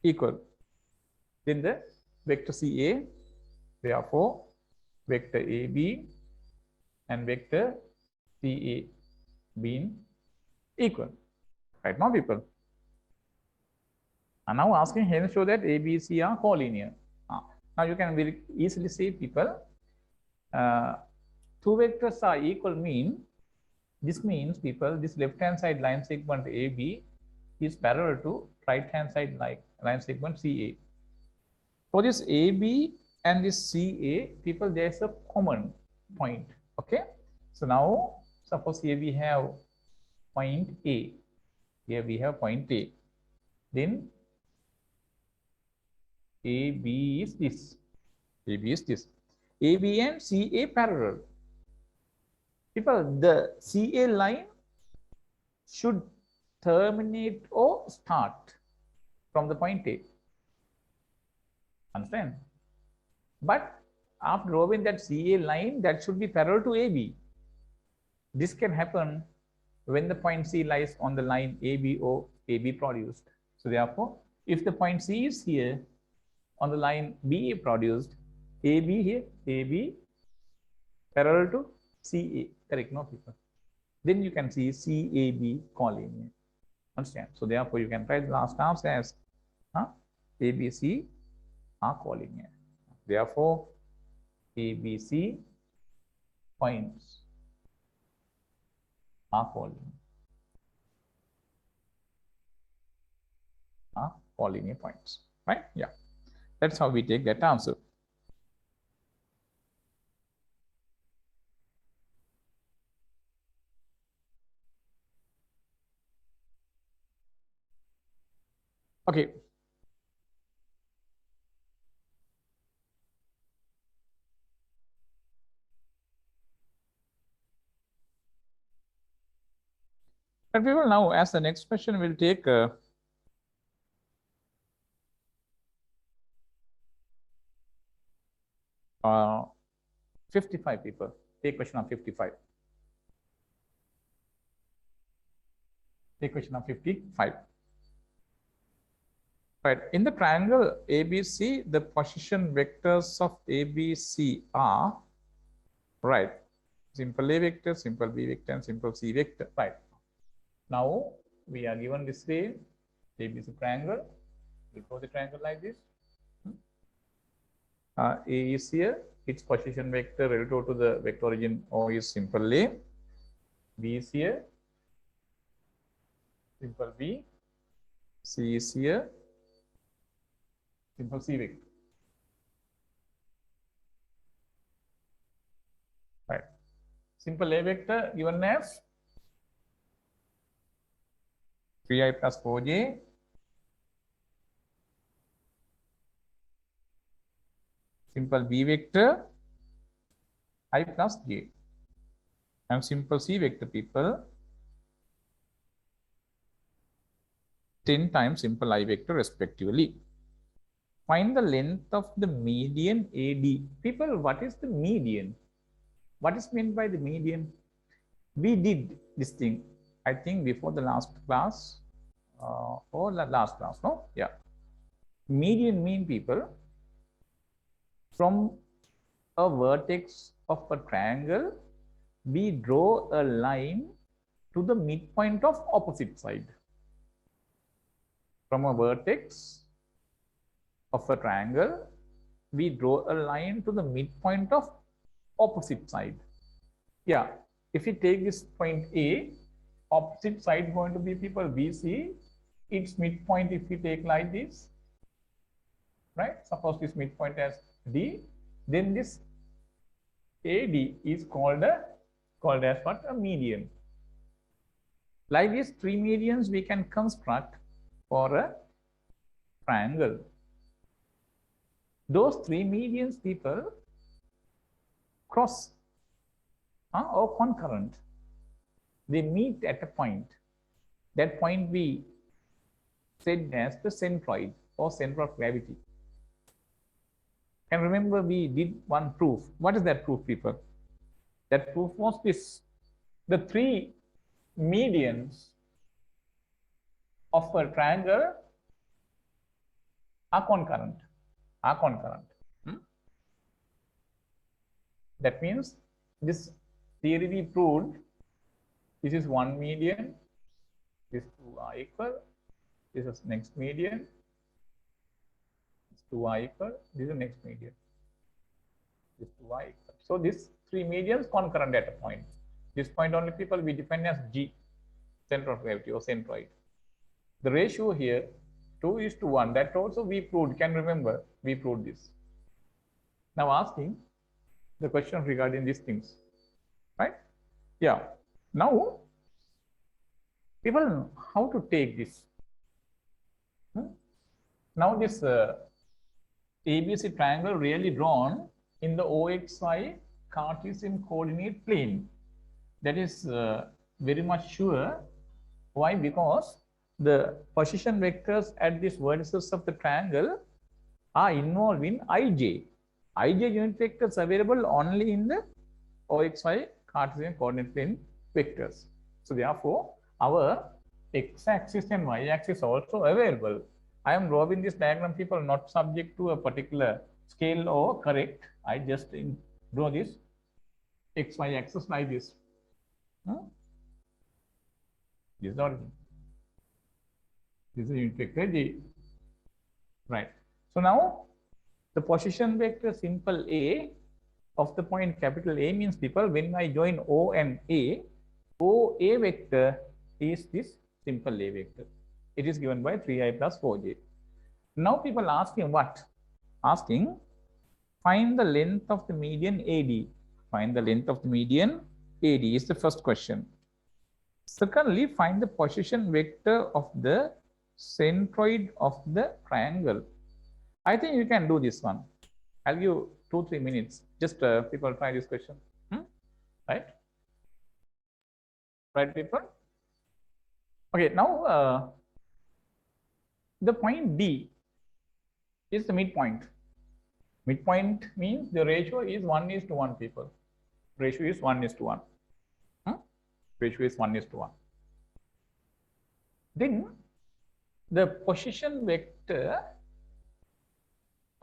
equal. Then the vector CA, therefore vector AB and vector CA being equal. Right now, people. And now asking here, show that A, B, C are collinear. Now you can very easily say, people, two vectors are equal mean, this means, people, this left hand side line segment AB is parallel to right hand side line segment CA. For this AB and this CA, people, there is a common point. Okay, so now suppose here we have point A, here we have point A, then AB is this, AB is this, AB and CA parallel. People, the CA line should terminate or start from the point A. Understand? But after drawing that CA line, that should be parallel to AB. This can happen when the point C lies on the line AB or AB produced. So therefore, if the point C is here on the line BA produced, AB here, AB parallel to CA, correct, no, people? Then you can see CAB collinear. Understand? So therefore, you can write the last terms as ABC are collinear. Therefore, ABC points are collinear. Are collinear points, right? Yeah, that's how we take that answer. Okay. But we will now, as the next question, will take 55 people. Take question of 55. Take question of 55. Right. In the triangle ABC, the position vectors of ABC are, right, simple A vector, simple B vector, and simple C vector. Right. Now we are given this way, ABC triangle. We draw the triangle like this. A is here, its position vector relative to the vector origin O is simple A. B is here, simple B. C is here, simple C vector. Right. Simple A vector given as 3i plus 4j simple B vector I plus j, and simple C vector people 10 times simple I vector respectively. Find the length of the median AD. People, what is the median? What is meant by the median? We did this thing, I think, before the last class or the last class, no? Yeah. Median mean, people, from a vertex of a triangle, we draw a line to the midpoint of opposite side. From a vertex of a triangle, we draw a line to the midpoint of opposite side. Yeah, if we take this point A, opposite side going to be, people, BC, its midpoint if we take like this, right? Suppose this midpoint as D, then this AD is called as what? A median. Like these three medians we can construct for a triangle. Those three medians, people, cross or concurrent. They meet at a point. That point we said as the centroid or center of gravity. And remember, we did one proof. What is that proof, people? That proof was this: the three medians of a triangle are concurrent. That means this theory we proved. This is one median. These two are equal. This is next median. These two are equal. This is the next median. These two are equal. So these three medians concurrent at a point. This point only, people, we define as G, center of gravity or centroid. The ratio here 2:1. That also we proved. Can remember, we proved this. Now asking the question regarding these things, right? Yeah. Now, people, how to take this? Now this ABC triangle really drawn in the OXY Cartesian coordinate plane. That is very much sure. Why? Because the position vectors at these vertices of the triangle are involved in IJ. IJ unit vectors available only in the OXY Cartesian coordinate plane vectors. So therefore, our x-axis and y-axis also available. I am drawing this diagram, people, not subject to a particular scale or correct. I just draw this x-y axis like this. This is origin. This is unit vector G. Right. So now the position vector simple A of the point capital A means, people, when I join O and A, OA vector is this simple A vector. It is given by 3i plus 4j. Now people asking what? Asking, find the length of the median AD. Find the length of the median AD is the first question. Secondly, find the position vector of the centroid of the triangle. I think you can do this one. I'll give 2-3 minutes. Just people try this question. Right? Right, people? Okay, now the point D is the midpoint. Midpoint means the ratio is 1:1, people. Ratio is 1:1. Ratio is 1:1. Then the position vector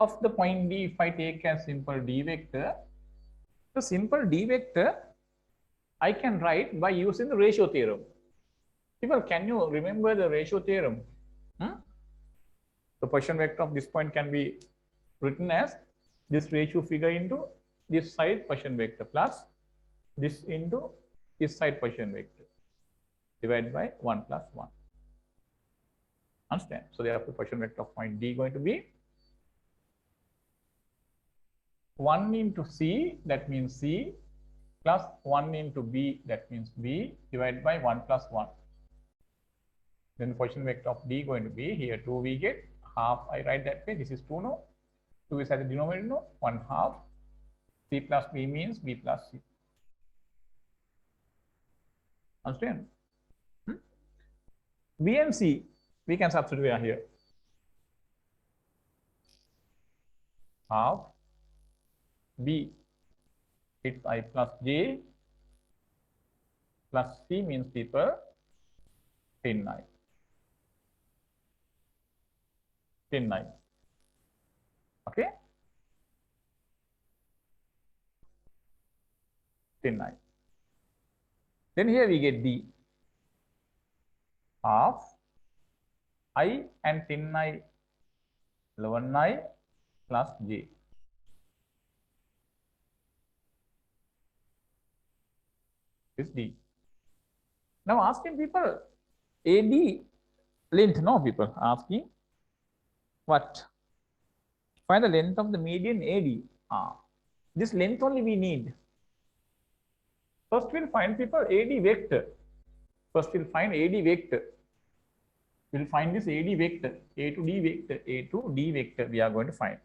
of the point D, if I take as simple D vector, the simple D vector I can write by using the ratio theorem. People, can you remember the ratio theorem? The position vector of this point can be written as this ratio figure into this side position vector plus this into this side position vector divided by 1 plus 1. Understand? So therefore, position vector of point D going to be 1 into C, that means C, plus 1 into B, that means B, divided by 1 plus 1. Then the position vector of D going to be here 2 we get half. I write that way. This is 2 now. 2 is at the denominator, no? 1/2. C plus B means B plus C. Understand? B and C, we can substitute here. Half B, it's I plus J plus C means people 10/9. 10/9. Okay? 10/9. Then here we get D. Half I and 10/9, 11/9 plus J. Is D. Now asking people AD length, no people asking what? Find the length of the median AD. This length only we need. First we'll find people AD vector. First we'll find AD vector. We'll find this AD vector, A to D vector, A to D vector we are going to find.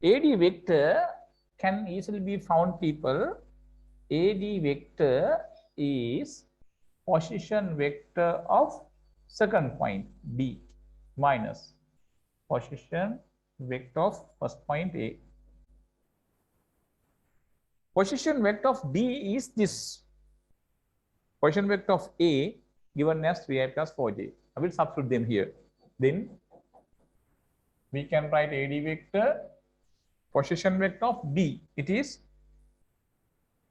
AD vector can easily be found people. AD vector is position vector of second point D minus position vector of first point A. Position vector of D is this. Position vector of A given as 3i plus 4j. I will substitute them here. Then we can write AD vector, position vector of D. It is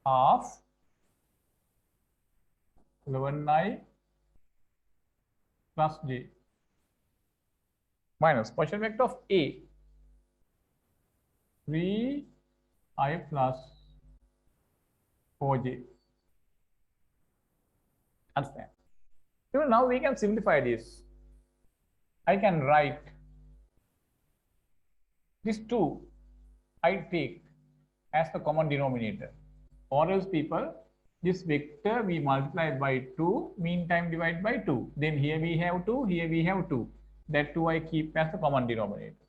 half 11/9 plus j minus position vector of A 3i plus 4j. Understand? So now we can simplify this. I can write this 2 I take as the common denominator, or else people this vector we multiply by 2, meantime divide by 2. Then here we have 2, here we have 2. That 2 I keep as the common denominator.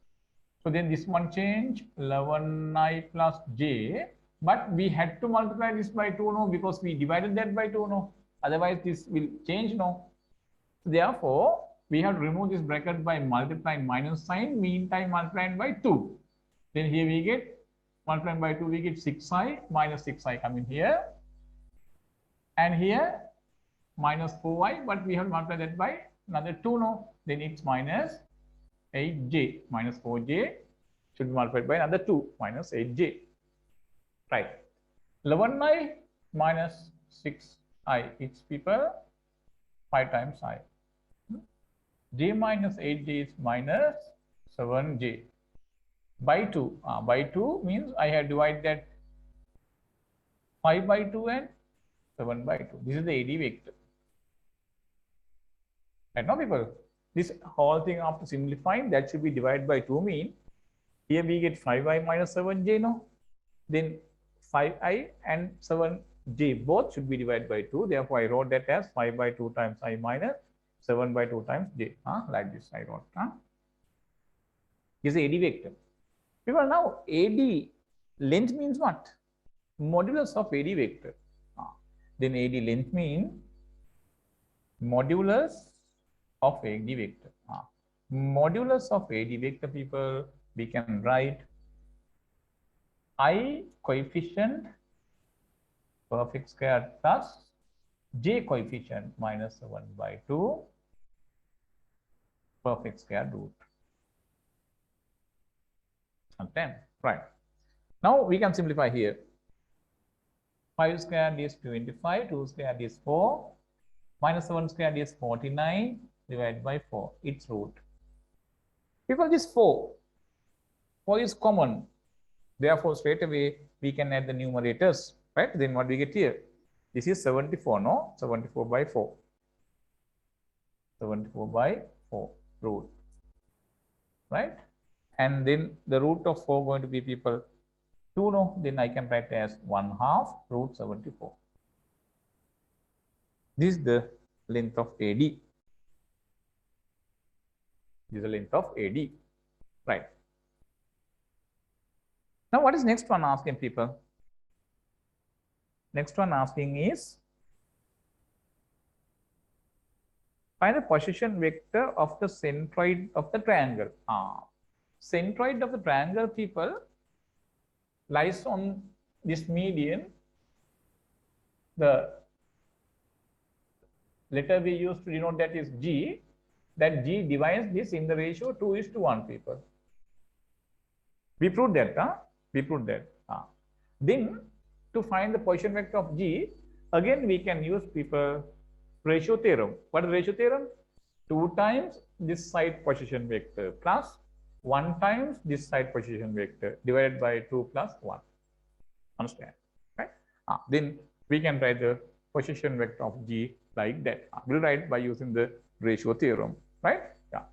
So then this one change 11i plus j, but we had to multiply this by 2 no, because we divided that by 2 no. Otherwise this will change no. Therefore, we have to remove this bracket by multiplying minus sign, meantime multiplying by 2. Then here we get multiplying by 2, we get 6i minus 6i coming here. And here minus 4i, but we have multiplied that by another 2 no. Then it's minus 8j minus 4j should be multiplied by another 2 minus 8j. Right. 11i minus 6i, it's people 5 times I. J minus 8j is minus 7j by 2. By 2 means I have divided that 5 by 2 and 7 by 2. This is the AD vector. Right now, people, this whole thing after simplifying, that should be divided by 2 mean here we get 5i minus 7j no. Then 5i and 7j both should be divided by 2. Therefore, I wrote that as 5 by 2 times I minus 7 by 2 times j. Like this I wrote. This is AD vector. People, now AD length means what? Modulus of AD vector. Then AD length means modulus of AD vector. Modulus of AD vector, people, we can write I coefficient perfect square plus j coefficient minus 7 by 2 perfect square root. Understand? Right. Now we can simplify here. 5 squared is 25, 2 squared is 4, minus 7 squared is 49, divided by 4, its root. Because this 4 is common, therefore straight away we can add the numerators, right? Then what we get here? This is 74, no? 74 by 4. 74 by 4 root, right? And then the root of 4 going to be people 2 no, then I can write as 1/2 root 74. This is the length of AD. This is the length of AD, right? Now, what is next one asking people? Next one asking is find the position vector of the centroid of the triangle. Centroid of the triangle, people, lies on this median. The letter we use to denote that is G. That G divides this in the ratio 2:1, people. We proved that. We proved that. Then to find the position vector of G, again we can use, people, ratio theorem. What is ratio theorem? 2 times this side position vector plus 1 times this side position vector divided by 2 plus 1. Understand? Right? Then we can write the position vector of G like that. We'll write by using the ratio theorem. Right? Yeah.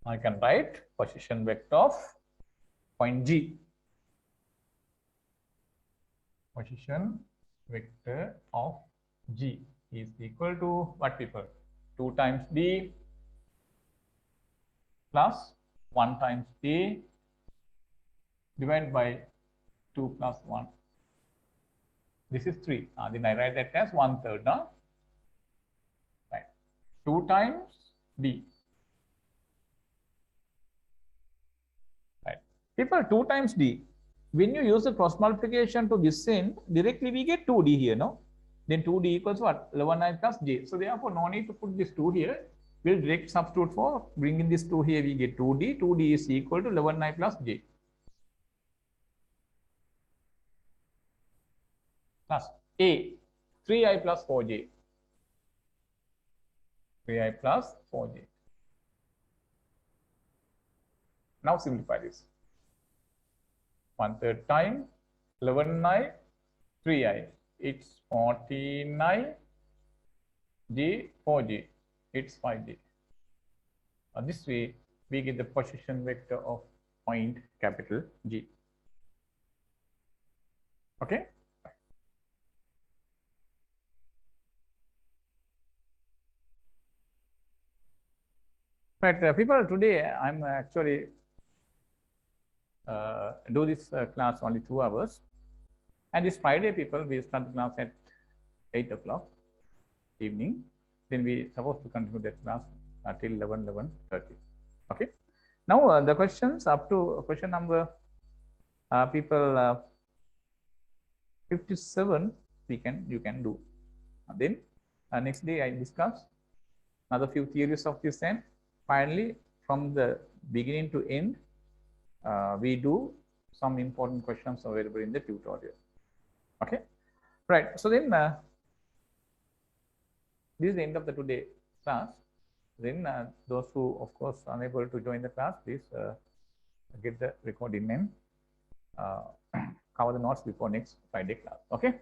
I can write position vector of point G. Position vector of G is equal to what, people? 2 times D plus 1 times D divided by 2 plus 1. This is 3. Then I write that as 1/3. Right. 2 times D. Right. People, 2 times D. When you use the cross multiplication to this end, directly we get 2D here, no? Then 2D equals what? 11i plus J. So therefore, no need to put this 2 here. We'll direct substitute for bringing this 2 here. We get 2D. 2D is equal to 11i plus J. Plus A, 3i plus 4j. 3i plus 4j. Now simplify this. 1/3 time 11i, 3i. It's 14i, j, 4j. It's 5j. This way, we get the position vector of point capital G. Okay? Right, people, today I'm actually do this class only 2 hours. And this Friday, people, we start the class at 8 o'clock evening. Then we supposed to continue that class till 11:30. Okay. Now the questions up to question number people 57 you can do. Then next day I discuss another few theories of this, and finally from the beginning to end we do some important questions available in the tutorial. Okay, right. So then this is the end of the today class. Then those who of course unable to join the class, please get the recording and cover the notes before next Friday class. Okay.